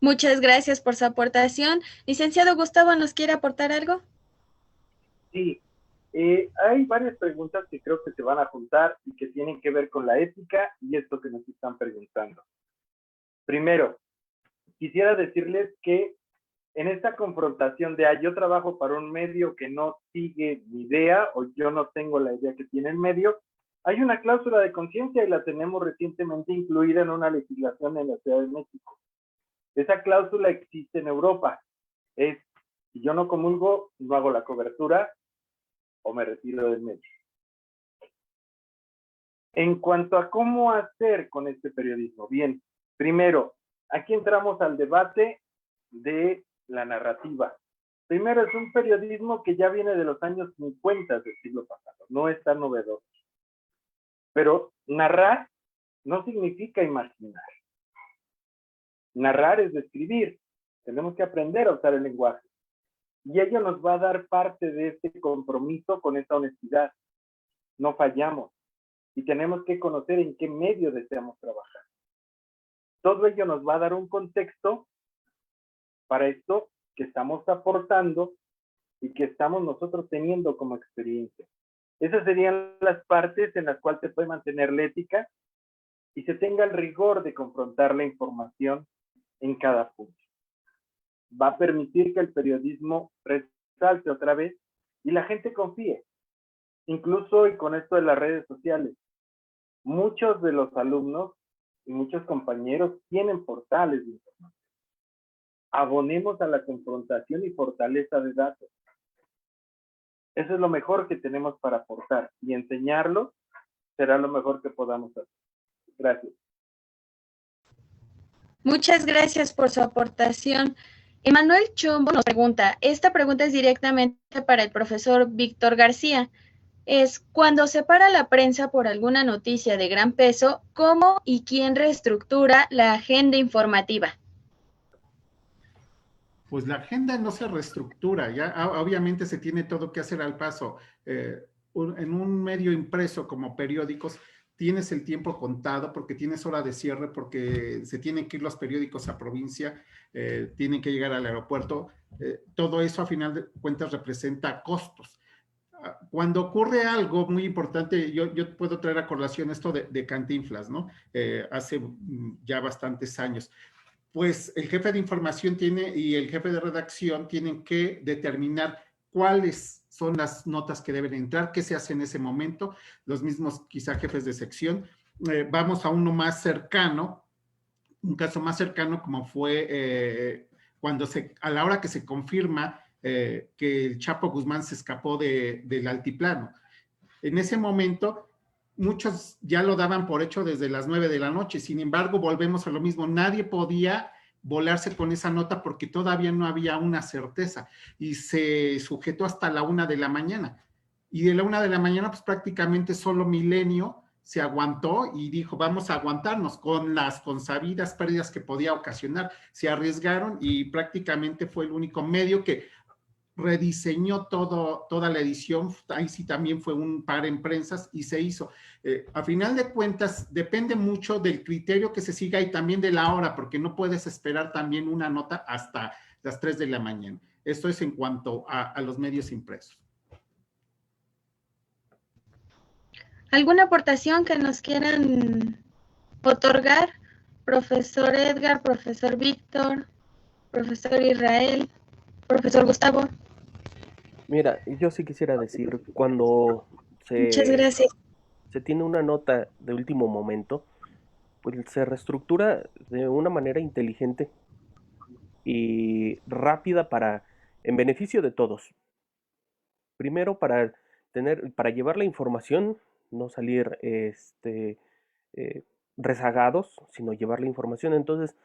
Muchas gracias por su aportación. Licenciado Gustavo, ¿nos quiere aportar algo? Sí, hay varias preguntas que creo que se van a juntar y que tienen que ver con la ética y esto que nos están preguntando. Primero, quisiera decirles que en esta confrontación de yo trabajo para un medio que no sigue mi idea o yo no tengo la idea que tiene el medio, hay una cláusula de conciencia y la tenemos recientemente incluida en una legislación en la Ciudad de México. Esa cláusula existe en Europa. Es, si yo no comulgo, no hago la cobertura o me retiro del medio. En cuanto a cómo hacer con este periodismo, bien, primero, aquí entramos al debate de la narrativa. Primero, es un periodismo que ya viene de los años 50 del siglo pasado, no es tan novedoso. Pero narrar no significa imaginar. Narrar es describir. Tenemos que aprender a usar el lenguaje. Y ello nos va a dar parte de este compromiso con esta honestidad. No fallamos. Y tenemos que conocer en qué medio deseamos trabajar. Todo ello nos va a dar un contexto para esto que estamos aportando y que estamos nosotros teniendo como experiencia. Esas serían las partes en las cuales se puede mantener la ética y se tenga el rigor de confrontar la información en cada punto. Va a permitir que el periodismo resalte otra vez y la gente confíe. Incluso, y con esto de las redes sociales, muchos de los alumnos y muchos compañeros tienen portales de información. Abonemos a la confrontación y fortaleza de datos. Eso es lo mejor que tenemos para aportar y enseñarlo será lo mejor que podamos hacer. Gracias. Muchas gracias por su aportación. Emanuel Chombo nos pregunta, esta pregunta es directamente para el profesor Víctor García. Es, cuando se para la prensa por alguna noticia de gran peso, ¿cómo y quién reestructura la agenda informativa? Pues la agenda no se reestructura, ya obviamente se tiene todo que hacer al paso. En un medio impreso como periódicos, tienes el tiempo contado porque tienes hora de cierre, porque se tienen que ir los periódicos a provincia, tienen que llegar al aeropuerto. Todo eso a final de cuentas representa costos. Cuando ocurre algo muy importante, yo puedo traer a colación esto de Cantinflas, ¿no? Hace ya bastantes años. Pues el jefe de información y el jefe de redacción tienen que determinar cuáles son las notas que deben entrar, qué se hace en ese momento, los mismos quizá jefes de sección. Vamos a uno más cercano, un caso más cercano como fue cuando a la hora que se confirma que el Chapo Guzmán se escapó del altiplano. En ese momento, muchos ya lo daban por hecho desde las 9 de la noche, sin embargo, volvemos a lo mismo, nadie podía volarse con esa nota porque todavía no había una certeza y se sujetó hasta la 1 de la mañana. Y de la 1 de la mañana, pues prácticamente solo Milenio se aguantó y dijo, vamos a aguantarnos con las consabidas pérdidas que podía ocasionar. Se arriesgaron y prácticamente fue el único medio que rediseñó toda la edición. Ahí sí también fue un par en prensas y se hizo. A final de cuentas, depende mucho del criterio que se siga y también de la hora, porque no puedes esperar también una nota hasta las 3 de la mañana. Esto es en cuanto a los medios impresos. ¿Alguna aportación que nos quieran otorgar? Profesor Edgar, profesor Víctor, profesor Israel, profesor Gustavo. Mira, yo sí quisiera decir, cuando Muchas gracias. se tiene una nota de último momento, pues se reestructura de una manera inteligente y rápida en beneficio de todos. Primero, para llevar la información, no salir rezagados, sino llevar la información. Entonces,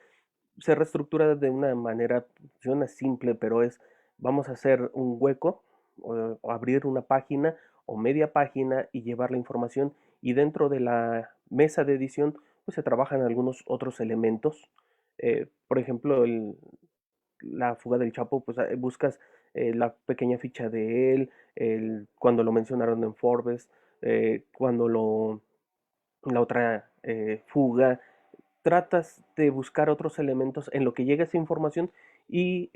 se reestructura de una manera, funciona simple, pero vamos a hacer un hueco, o abrir una página o media página y llevar la información, y dentro de la mesa de edición pues se trabajan algunos otros elementos. Por ejemplo, la fuga del Chapo, pues buscas la pequeña ficha de él, cuando lo mencionaron en Forbes, cuando la otra fuga, tratas de buscar otros elementos en lo que llega esa información y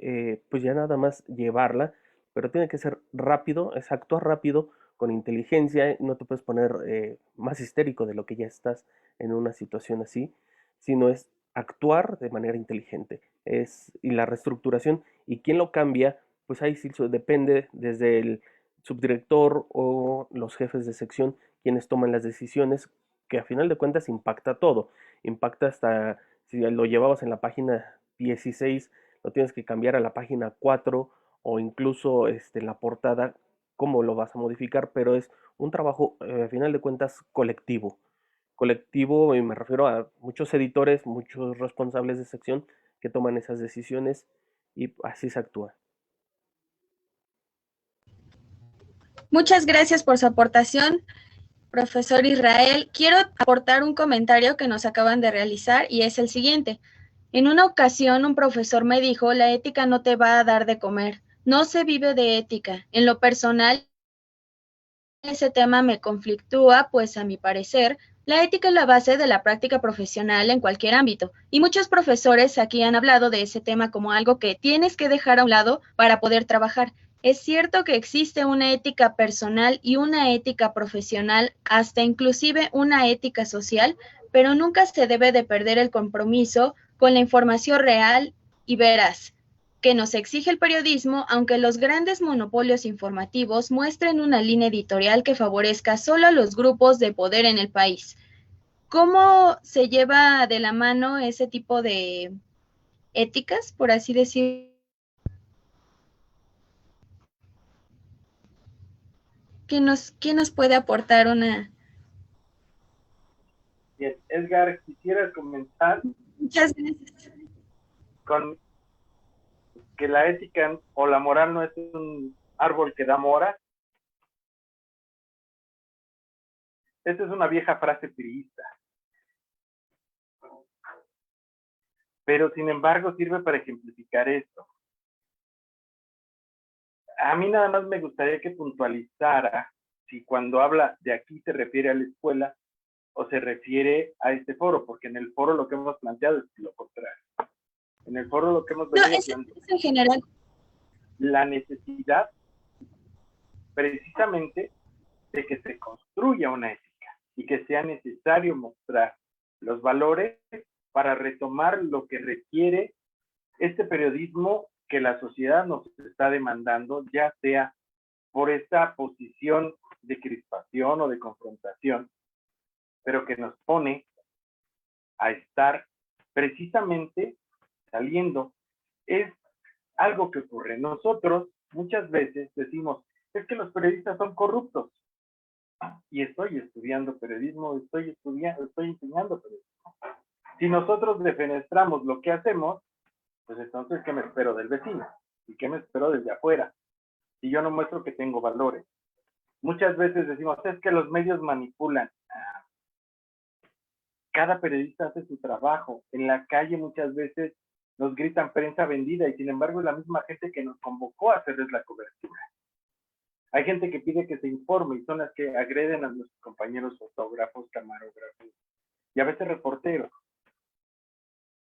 pues ya nada más llevarla, pero tiene que ser rápido, es actuar rápido, con inteligencia. No te puedes poner más histérico de lo que ya estás en una situación así, sino es actuar de manera inteligente. Y la reestructuración, y quién lo cambia, pues ahí sí depende desde el subdirector o los jefes de sección, quienes toman las decisiones, que a final de cuentas impacta todo. Impacta hasta si lo llevabas en la página 16, lo tienes que cambiar a la página 4, o incluso la portada, cómo lo vas a modificar, pero es un trabajo a final de cuentas colectivo. Colectivo, y me refiero a muchos editores, muchos responsables de sección que toman esas decisiones, y así se actúa. Muchas gracias por su aportación, profesor Israel. Quiero aportar un comentario que nos acaban de realizar y es el siguiente. En una ocasión un profesor me dijo, la ética no te va a dar de comer, no se vive de ética. En lo personal, ese tema me conflictúa, pues a mi parecer, la ética es la base de la práctica profesional en cualquier ámbito, y muchos profesores aquí han hablado de ese tema como algo que tienes que dejar a un lado para poder trabajar. Es cierto que existe una ética personal y una ética profesional, hasta inclusive una ética social, pero nunca se debe de perder el compromiso con la información real y veraz que nos exige el periodismo, aunque los grandes monopolios informativos muestren una línea editorial que favorezca solo a los grupos de poder en el país. ¿Cómo se lleva de la mano ese tipo de éticas, por así decirlo? ¿Quién nos puede aportar una? Bien, Edgar, quisiera comenzar Muchas gracias. con que la ética o la moral no es un árbol que da mora. Esta es una vieja frase priista. Pero sin embargo sirve para ejemplificar esto. A mí nada más me gustaría que puntualizara si cuando habla de aquí se refiere a la escuela o se refiere a este foro, porque en el foro lo que hemos planteado es lo contrario. En el foro lo que hemos venido planteando es en general. La necesidad precisamente de que se construya una ética y que sea necesario mostrar los valores para retomar lo que requiere este periodismo que la sociedad nos está demandando, ya sea por esta posición de crispación o de confrontación, pero que nos pone a estar precisamente saliendo. Es algo que ocurre. Nosotros muchas veces decimos, es que los periodistas son corruptos. Y estoy estudiando periodismo, estoy enseñando periodismo. Si nosotros defenestramos lo que hacemos, pues entonces, ¿qué me espero del vecino? ¿Y qué me espero desde afuera? Si yo no muestro que tengo valores. Muchas veces decimos, es que los medios manipulan. Cada periodista hace su trabajo. En la calle muchas veces nos gritan prensa vendida y sin embargo es la misma gente que nos convocó a hacerles la cobertura. Hay gente que pide que se informe y son las que agreden a nuestros compañeros fotógrafos, camarógrafos y a veces reporteros.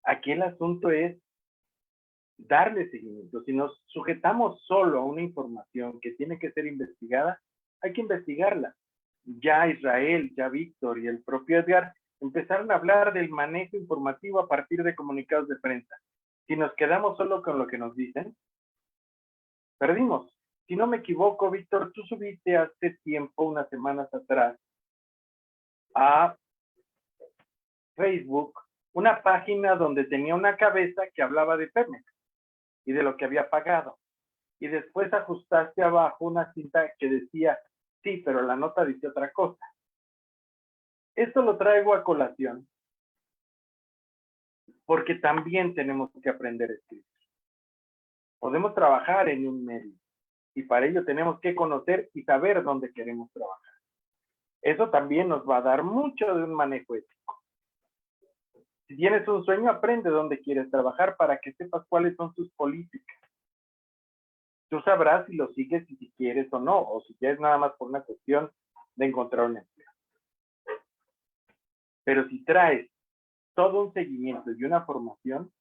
Aquí el asunto es darle seguimiento. Si nos sujetamos solo a una información que tiene que ser investigada, hay que investigarla. Ya Israel, ya Víctor y el propio Edgar empezaron a hablar del manejo informativo a partir de comunicados de prensa. Si nos quedamos solo con lo que nos dicen, perdimos. Si no me equivoco, Víctor, tú subiste hace tiempo, unas semanas atrás, a Facebook, una página donde tenía una cabeza que hablaba de Pemex y de lo que había pagado. Y después ajustaste abajo una cinta que decía, sí, pero la nota dice otra cosa. Esto lo traigo a colación porque también tenemos que aprender a escribir. Podemos trabajar en un medio y para ello tenemos que conocer y saber dónde queremos trabajar. Eso también nos va a dar mucho de un manejo ético. Si tienes un sueño, aprende dónde quieres trabajar para que sepas cuáles son tus políticas. Tú sabrás si lo sigues y si quieres o no, o si quieres nada más por una cuestión de encontrar un empleo. Pero si traes todo un seguimiento y una formación,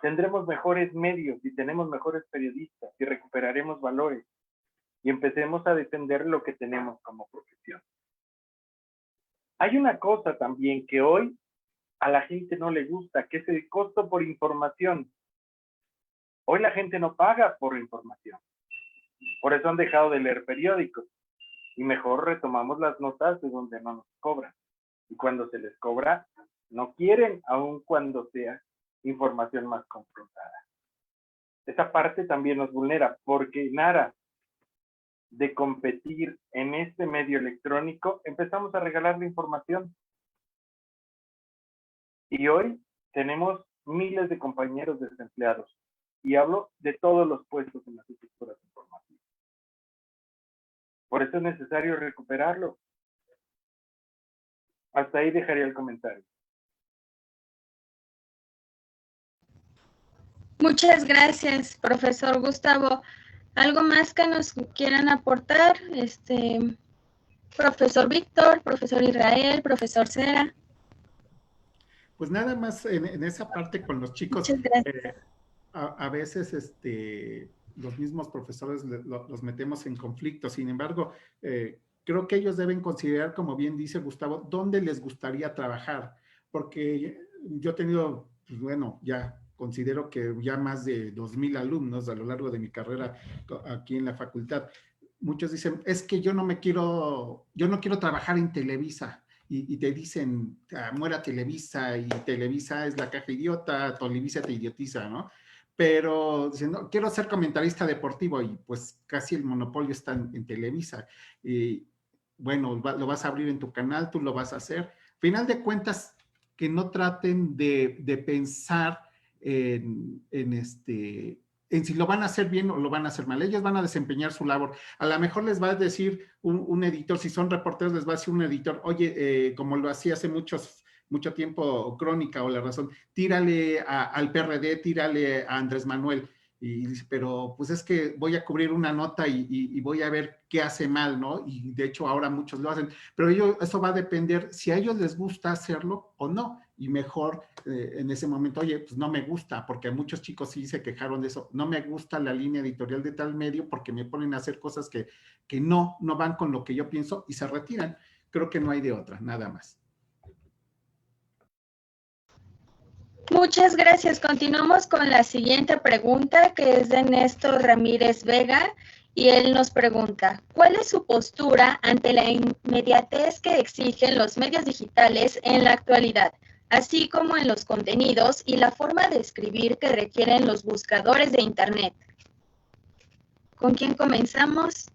tendremos mejores medios y tenemos mejores periodistas y recuperaremos valores y empecemos a defender lo que tenemos como profesión. Hay una cosa también que hoy a la gente no le gusta, que es el costo por información. Hoy la gente no paga por información. Por eso han dejado de leer periódicos y mejor retomamos las notas de donde no nos cobran. Y cuando se les cobra, no quieren, aun cuando sea información más confrontada. Esa parte también nos vulnera, porque nada de competir en este medio electrónico, empezamos a regalar la información. Y hoy tenemos miles de compañeros desempleados. Y hablo de todos los puestos en las estructuras informativas. Por Por eso es necesario recuperarlo. Hasta ahí dejaría el comentario. Muchas gracias, profesor Gustavo. ¿Algo más que nos quieran aportar? Profesor Víctor, profesor Israel, profesor Cera. Pues nada más en esa parte con los chicos, Muchas gracias. a veces los mismos profesores los metemos en conflicto. Sin embargo, creo que ellos deben considerar, como bien dice Gustavo, dónde les gustaría trabajar. Porque yo he tenido, pues bueno, ya considero que ya más de 2,000 alumnos a lo largo de mi carrera aquí en la facultad. Muchos dicen, es que yo no quiero trabajar en Televisa. Y te dicen, muera Televisa, y Televisa es la caja idiota, Televisa te idiotiza, ¿no? Pero dicen, no, quiero ser comentarista deportivo, y pues casi el monopolio está en Televisa. Y bueno, lo vas a abrir en tu canal, tú lo vas a hacer. Final de cuentas, que no traten de pensar en si lo van a hacer bien o lo van a hacer mal. Ellos van a desempeñar su labor. A lo mejor les va a decir un editor, si son reporteros, les va a decir un editor, oye, como lo hacía hace mucho tiempo Crónica o La Razón, tírale al PRD, tírale a Andrés Manuel. Y dice, pero pues es que voy a cubrir una nota y voy a ver qué hace mal, ¿no? Y de hecho ahora muchos lo hacen, pero eso va a depender si a ellos les gusta hacerlo o no. Y mejor en ese momento, oye, pues no me gusta, porque muchos chicos sí se quejaron de eso, no me gusta la línea editorial de tal medio porque me ponen a hacer cosas que no van con lo que yo pienso y se retiran. Creo que no hay de otra, nada más. Muchas gracias. Continuamos con la siguiente pregunta, que es de Néstor Ramírez Vega, y él nos pregunta, ¿cuál es su postura ante la inmediatez que exigen los medios digitales en la actualidad, así como en los contenidos y la forma de escribir que requieren los buscadores de Internet? ¿Con quién comenzamos?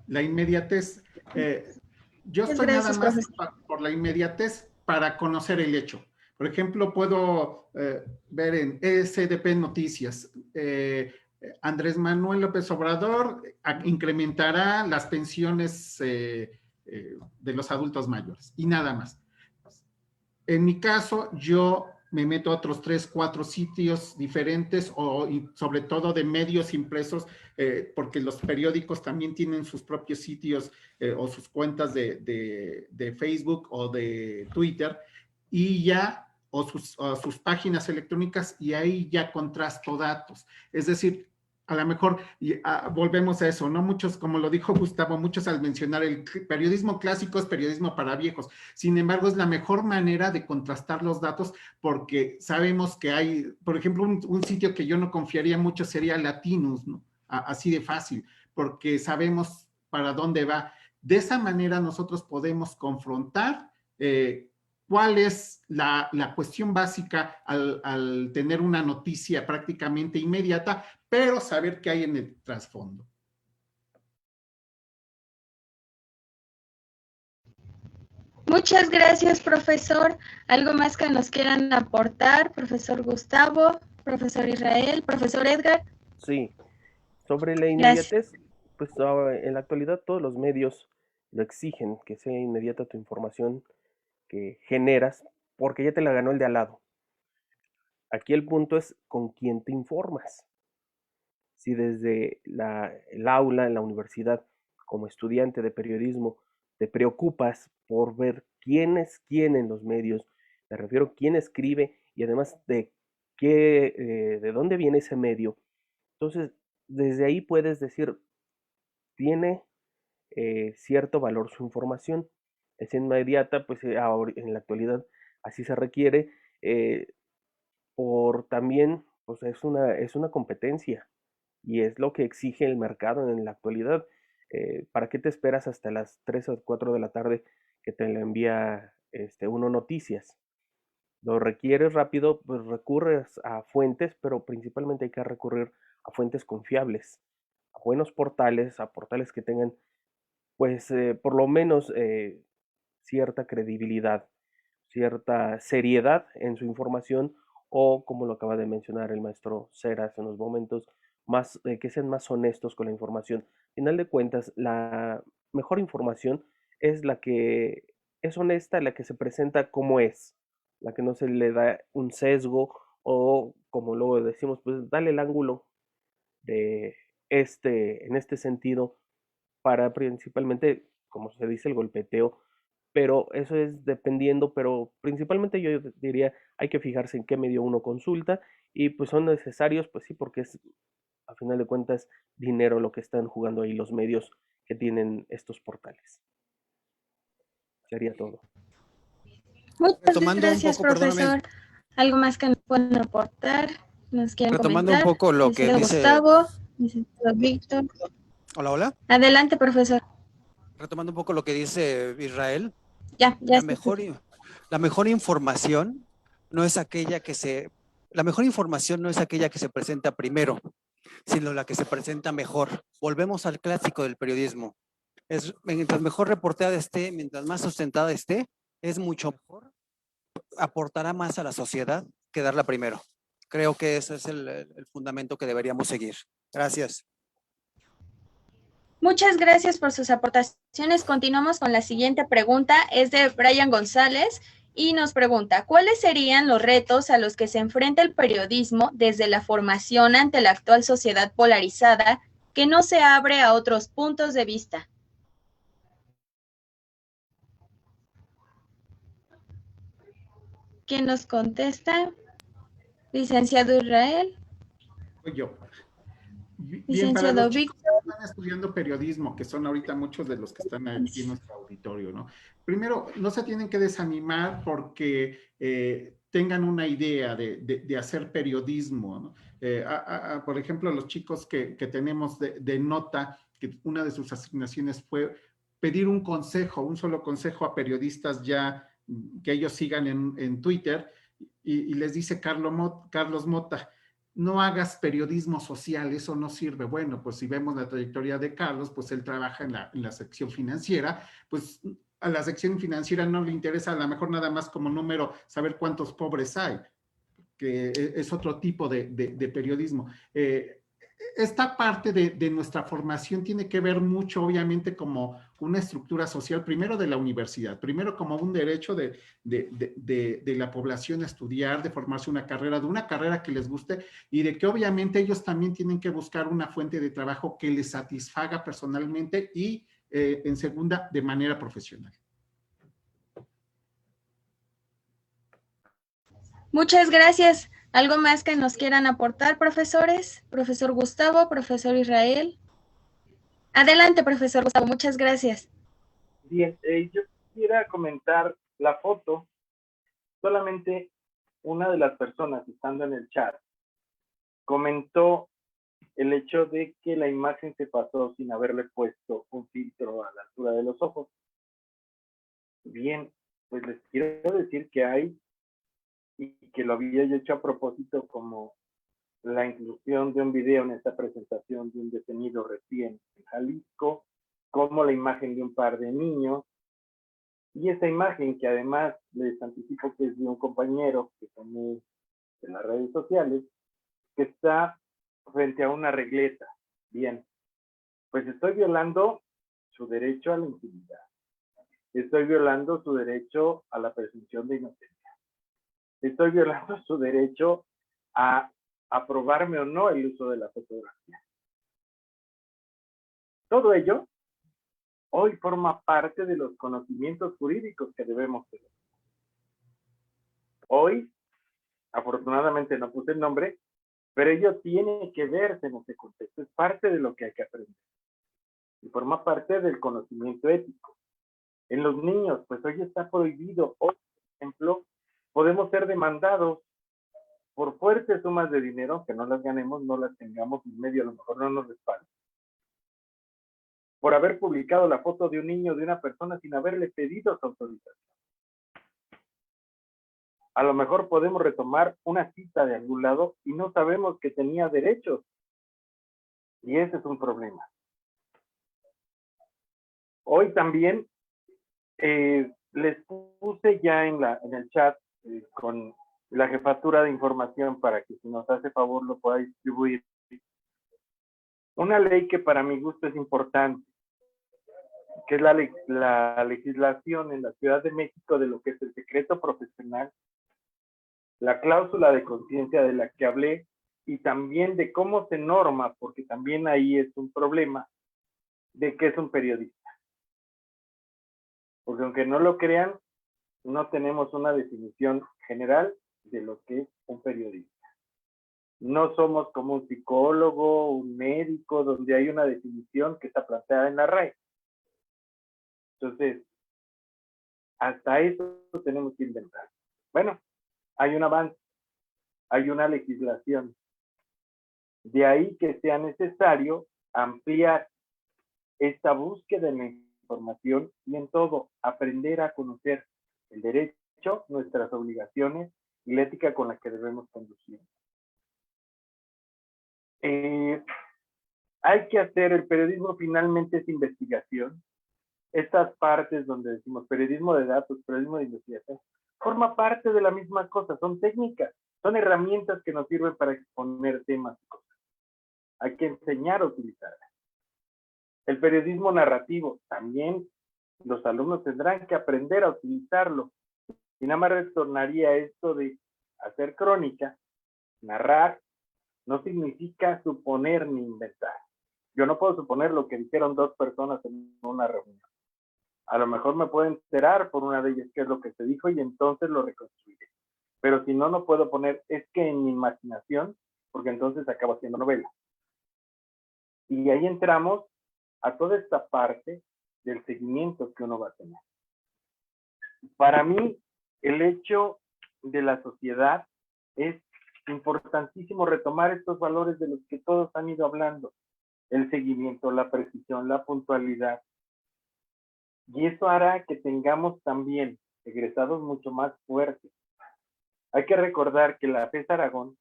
La inmediatez. Yo estoy nada más por la inmediatez para conocer el hecho. Por ejemplo, puedo ver en SDP Noticias, Andrés Manuel López Obrador incrementará las pensiones de los adultos mayores y nada más. En mi caso, yo me meto a otros 3, 4 sitios diferentes y sobre todo de medios impresos, porque los periódicos también tienen sus propios sitios o sus cuentas de Facebook o de Twitter y ya, o sus páginas electrónicas, y ahí ya contrasto datos. Es decir, a lo mejor volvemos a eso, ¿no? Muchos, como lo dijo Gustavo, muchos al mencionar el periodismo clásico es periodismo para viejos. Sin embargo, es la mejor manera de contrastar los datos porque sabemos que hay, por ejemplo, un sitio que yo no confiaría mucho sería Latinus, ¿no? Así de fácil, porque sabemos para dónde va. De esa manera nosotros podemos confrontar cuál es la cuestión básica al tener una noticia prácticamente inmediata, pero saber qué hay en el trasfondo. Muchas gracias, profesor. ¿Algo más que nos quieran aportar, profesor Gustavo, profesor Israel, profesor Edgar? Sí, sobre la inmediatez, pues en la actualidad todos los medios lo exigen, que sea inmediata tu información que generas, porque ya te la ganó el de al lado. Aquí el punto es con quién te informas. Si desde el aula, en la universidad, como estudiante de periodismo, te preocupas por ver quién es quién en los medios, me refiero a quién escribe y además de dónde viene ese medio. Entonces, desde ahí puedes decir, tiene cierto valor su información. Es inmediata, pues en la actualidad así se requiere, por también, pues es una competencia y es lo que exige el mercado en la actualidad. ¿Para qué te esperas hasta las 3 o 4 de la tarde que te la envía uno noticias? Lo requieres rápido, pues recurres a fuentes, pero principalmente hay que recurrir a fuentes confiables, a buenos portales, a portales que tengan, pues, por lo menos cierta credibilidad, cierta seriedad en su información, o como lo acaba de mencionar el maestro Cera hace unos momentos, que sean más honestos con la información. Al final de cuentas, la mejor información es la que es honesta, la que se presenta como es, la que no se le da un sesgo o, como luego decimos, pues dale el ángulo de en este sentido para principalmente, como se dice, el golpeteo, pero eso es dependiendo, pero principalmente yo diría hay que fijarse en qué medio uno consulta y pues son necesarios, pues sí, porque es a final de cuentas dinero lo que están jugando ahí los medios que tienen estos portales. Sería todo. Muchas Retomando un gracias, poco, perdóname, profesor. ¿Algo más que nos puedan aportar? ¿Nos quieren retomando un comentar? poco lo que Licenciado dice, Gustavo, licenciado Víctor. hola, hola, Adelante, profesor. retomando un poco lo que dice Israel, Ya la está. mejor información no es aquella la mejor información no es aquella que se presenta primero, sino la que se presenta mejor. Volvemos al clásico del periodismo. Mientras mejor reporteada esté, mientras más sustentada esté, es mucho mejor, aportará más a la sociedad que darla primero. Creo que ese es el fundamento que deberíamos seguir. Gracias. Muchas gracias por sus aportaciones. Continuamos con la siguiente pregunta. Es de Brian González y nos pregunta, ¿cuáles serían los retos a los que se enfrenta el periodismo desde la formación ante la actual sociedad polarizada que no se abre a otros puntos de vista? ¿Quién nos contesta? Licenciado Israel. Soy yo. Bien, para Licenciado los chicos Víctor. que están estudiando periodismo, que son ahorita muchos de los que están aquí en nuestro auditorio, ¿no? Primero, no se tienen que desanimar porque tengan una idea de hacer periodismo, ¿no? Por ejemplo, los chicos que tenemos de nota, que una de sus asignaciones fue pedir un consejo, un solo consejo a periodistas ya que ellos sigan en Twitter, y les dice Carlos Mota, no hagas periodismo social, eso no sirve. Bueno, pues si vemos la trayectoria de Carlos, pues él trabaja en la sección financiera, pues a la sección financiera no le interesa a lo mejor nada más como número saber cuántos pobres hay, que es otro tipo de periodismo. Esta parte de nuestra formación tiene que ver mucho, obviamente, como una estructura social, primero de la universidad, primero como un derecho de la población a estudiar, de formarse una carrera que les guste y de que obviamente ellos también tienen que buscar una fuente de trabajo que les satisfaga personalmente y en segunda, de manera profesional. Muchas gracias. ¿Algo más que nos quieran aportar, profesores? Profesor Gustavo, profesor Israel. Adelante, profesor Gustavo, muchas gracias. Bien, yo quisiera comentar la foto. Solamente una de las personas estando en el chat comentó el hecho de que la imagen se pasó sin haberle puesto un filtro a la altura de los ojos. Bien, pues les quiero decir que hay, y que lo había yo hecho a propósito, como la inclusión de un video en esta presentación de un detenido recién en Jalisco, como la imagen de un par de niños, y esa imagen que además les anticipo que es de un compañero que tomé en las redes sociales, que está frente a una regleta. Bien, pues estoy violando su derecho a la intimidad. Estoy violando su derecho a la presunción de inocencia. Estoy violando su derecho a aprobarme o no el uso de la fotografía. Todo ello hoy forma parte de los conocimientos jurídicos que debemos tener. Hoy, afortunadamente no puse el nombre, pero ello tiene que verse en este contexto. Es parte de lo que hay que aprender. Y forma parte del conocimiento ético. En los niños, pues hoy está prohibido. Hoy, por ejemplo, podemos ser demandados por fuertes sumas de dinero, que no las ganemos, no las tengamos en medio, a lo mejor no nos respalden, por haber publicado la foto de un niño, de una persona, sin haberle pedido su autorización. A lo mejor podemos retomar una cita de algún lado y no sabemos que tenía derechos. Y ese es un problema. Hoy también les puse ya en el chat con la jefatura de información para que si nos hace favor lo pueda distribuir. Una ley que para mi gusto es importante, que es la legislación en la Ciudad de México de lo que es el secreto profesional, la cláusula de conciencia de la que hablé, y también de cómo se norma, porque también ahí es un problema, de qué es un periodista. Porque aunque no lo crean, no tenemos una definición general de lo que es un periodista. No somos como un psicólogo, un médico, donde hay una definición que está planteada en la RAE. Entonces, hasta eso tenemos que inventar. Bueno, hay un avance, hay una legislación. De ahí que sea necesario ampliar esta búsqueda de la información y en todo aprender a conocer el derecho, nuestras obligaciones y la ética con la que debemos conducir. Hay que hacer, el periodismo finalmente es investigación. Estas partes donde decimos periodismo de datos, periodismo de investigación, forma parte de la misma cosa, son técnicas, son herramientas que nos sirven para exponer temas y cosas. Hay que enseñar a utilizarlas. El periodismo narrativo, también los alumnos tendrán que aprender a utilizarlo. Y nada más retornaría esto de hacer crónica, narrar, no significa suponer ni inventar. Yo no puedo suponer lo que dijeron dos personas en una reunión. A lo mejor me puedo enterar por una de ellas qué es lo que se dijo y entonces lo reconstruiré. Pero si no, no puedo poner, es que en mi imaginación, porque entonces acabo haciendo novela. Y ahí entramos a toda esta parte del seguimiento que uno va a tener. Para mí, el hecho de la sociedad es importantísimo retomar estos valores de los que todos han ido hablando. El seguimiento, la precisión, la puntualidad. Y eso hará que tengamos también egresados mucho más fuertes. Hay que recordar que la FES Aragón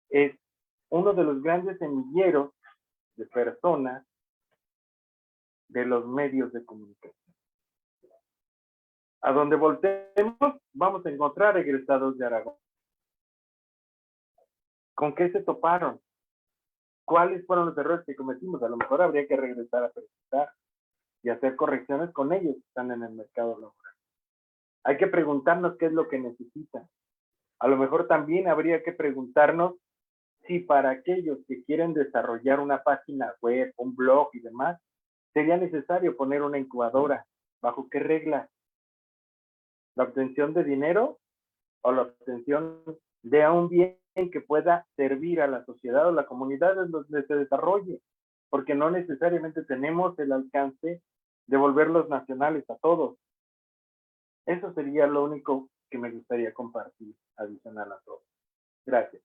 es uno de los grandes semilleros de personas de los medios de comunicación. A donde voltemos, vamos a encontrar egresados de Aragón. ¿Con qué se toparon? ¿Cuáles fueron los errores que cometimos? A lo mejor habría que regresar a presentar y hacer correcciones con ellos que están en el mercado laboral. Hay que preguntarnos qué es lo que necesitan. A lo mejor también habría que preguntarnos si para aquellos que quieren desarrollar una página web, un blog y demás, sería necesario poner una incubadora. ¿Bajo qué reglas? ¿La obtención de dinero o la obtención de un bien que pueda servir a la sociedad o la comunidad en donde se desarrolle? Porque no necesariamente tenemos el alcance de volverlos nacionales a todos. Eso sería lo único que me gustaría compartir adicional a todo. Gracias.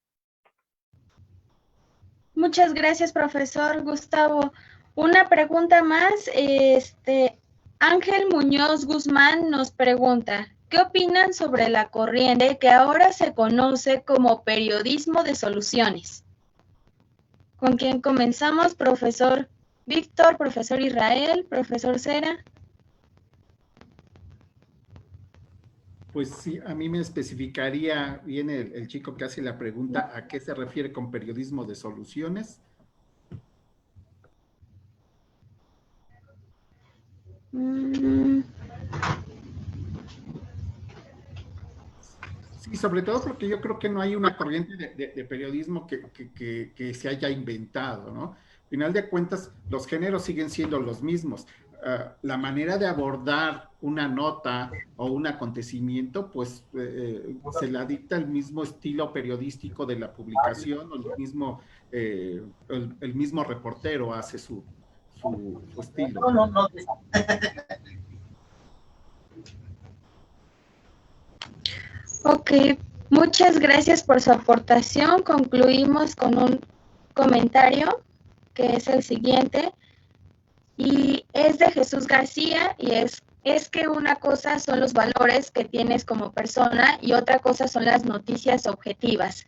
Muchas gracias, profesor Gustavo. Una pregunta más. Ángel Muñoz Guzmán nos pregunta, ¿qué opinan sobre la corriente que ahora se conoce como periodismo de soluciones? ¿Con quién comenzamos? Profesor Víctor, profesor Israel, profesor Cera. Pues sí, a mí me especificaría bien el chico que hace la pregunta, ¿a qué se refiere con periodismo de soluciones? Sí, sobre todo porque yo creo que no hay una corriente de periodismo que se haya inventado, ¿no? Al final de cuentas, los géneros siguen siendo los mismos. La manera de abordar una nota o un acontecimiento, pues se la dicta el mismo estilo periodístico de la publicación, o el mismo reportero hace su estilo. Ok, muchas gracias por su aportación. Concluimos con un comentario que es el siguiente. Y es de Jesús García y es que una cosa son los valores que tienes como persona y otra cosa son las noticias objetivas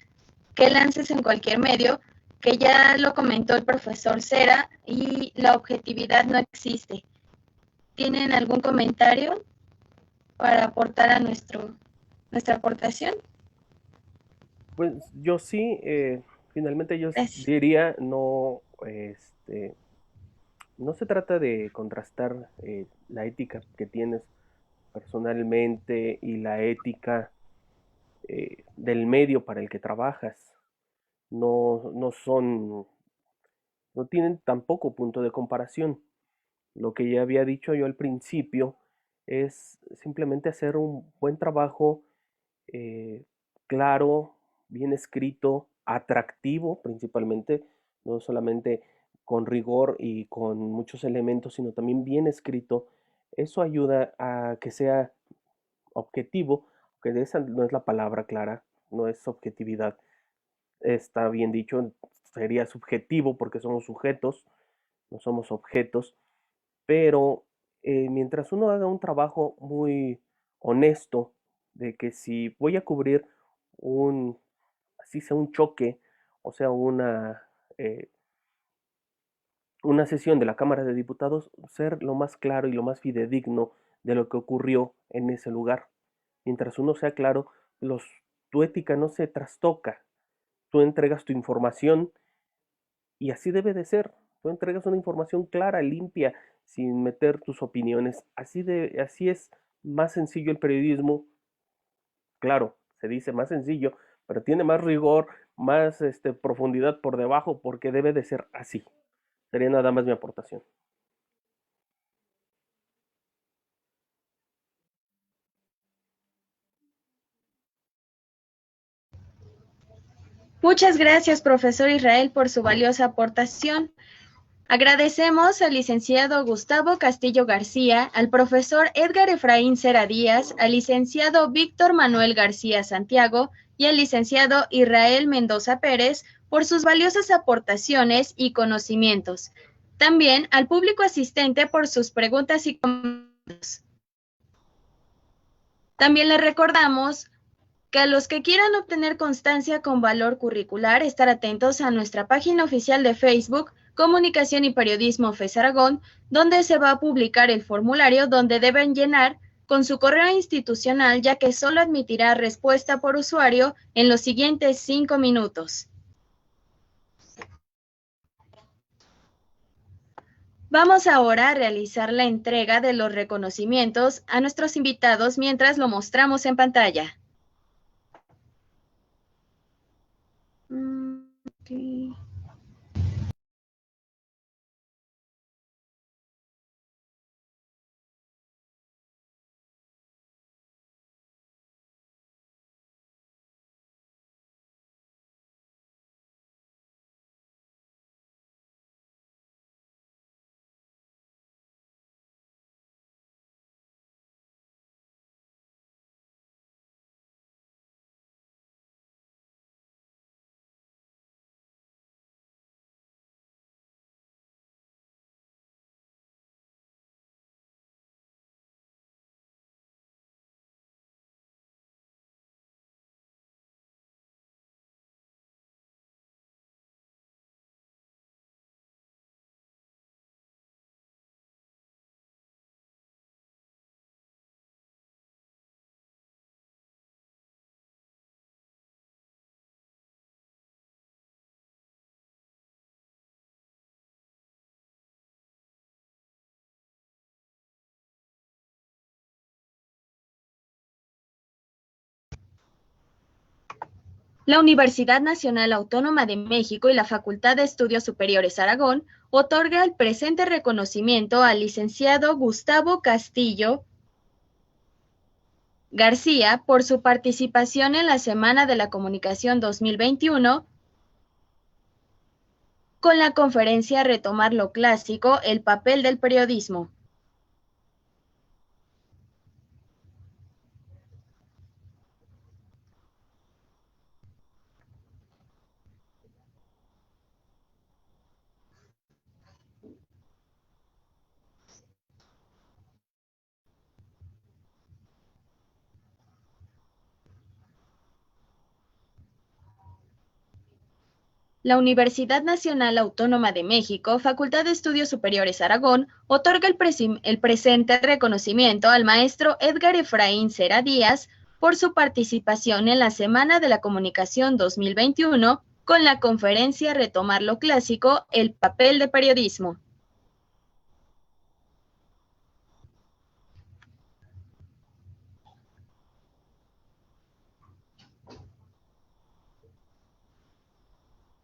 que lances en cualquier medio, que ya lo comentó el profesor Cera, y la objetividad no existe. ¿Tienen algún comentario para aportar a nuestra aportación? Pues yo sí, finalmente yo Gracias. diría no no se trata de contrastar la ética que tienes personalmente y la ética del medio para el que trabajas. No tienen tampoco punto de comparación. Lo que ya había dicho yo al principio es simplemente hacer un buen trabajo claro, bien escrito, atractivo principalmente, no solamente con rigor y con muchos elementos, sino también bien escrito. Eso ayuda a que sea objetivo, que esa no es la palabra clara, no es objetividad, está bien dicho, sería subjetivo porque somos sujetos, no somos objetos, pero mientras uno haga un trabajo muy honesto, de que si voy a cubrir así sea un choque, o sea una sesión de la Cámara de Diputados, ser lo más claro y lo más fidedigno de lo que ocurrió en ese lugar. Mientras uno sea claro, tu ética no se trastoca, tú entregas tu información y así debe de ser. Tú entregas una información clara, limpia, sin meter tus opiniones. Así es más sencillo el periodismo. Claro, se dice más sencillo, pero tiene más rigor, más profundidad por debajo, porque debe de ser así. Sería nada más mi aportación. Muchas gracias, profesor Israel, por su valiosa aportación. Agradecemos al licenciado Gustavo Castillo García, al profesor Edgar Efraín Cera Díaz, al licenciado Víctor Manuel García Santiago y al licenciado Israel Mendoza Pérez por sus valiosas aportaciones y conocimientos. También al público asistente por sus preguntas y comentarios. También les recordamos que a los que quieran obtener constancia con valor curricular, estar atentos a nuestra página oficial de Facebook, Comunicación y Periodismo FES Aragón, donde se va a publicar el formulario donde deben llenar con su correo institucional, ya que solo admitirá respuesta por usuario en los siguientes 5 minutos. Vamos ahora a realizar la entrega de los reconocimientos a nuestros invitados mientras lo mostramos en pantalla. Okay. La Universidad Nacional Autónoma de México y la Facultad de Estudios Superiores Aragón otorga el presente reconocimiento al licenciado Gustavo Castillo García por su participación en la Semana de la Comunicación 2021 con la conferencia Retomar lo Clásico, el papel del periodismo. La Universidad Nacional Autónoma de México, Facultad de Estudios Superiores Aragón, otorga el presente reconocimiento al maestro Edgar Efraín Cera Díaz por su participación en la Semana de la Comunicación 2021 con la conferencia Retomar lo Clásico, el papel de periodismo.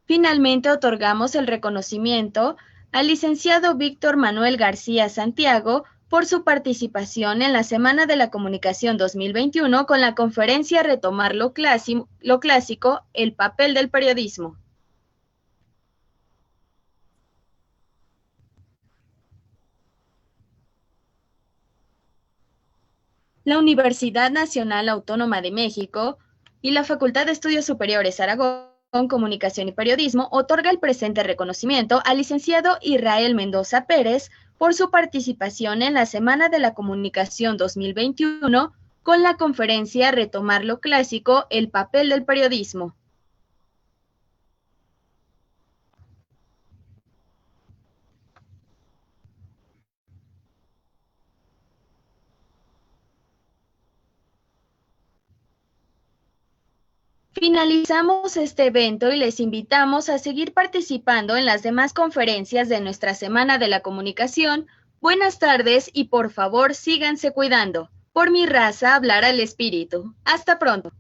Finalmente otorgamos el reconocimiento al licenciado Víctor Manuel García Santiago por su participación en la Semana de la Comunicación 2021 con la conferencia Retomar lo Clásico, el papel del periodismo. La Universidad Nacional Autónoma de México y la Facultad de Estudios Superiores Aragón, Comunicación y Periodismo otorga el presente reconocimiento al licenciado Israel Mendoza Pérez por su participación en la Semana de la Comunicación 2021 con la conferencia Retomar lo Clásico, el papel del periodismo. Finalizamos este evento y les invitamos a seguir participando en las demás conferencias de nuestra Semana de la Comunicación. Buenas tardes y por favor síganse cuidando. Por mi raza hablará el espíritu. Hasta pronto.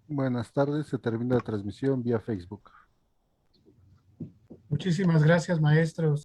Buenas tardes, se termina la transmisión vía Facebook. Muchísimas gracias, maestros.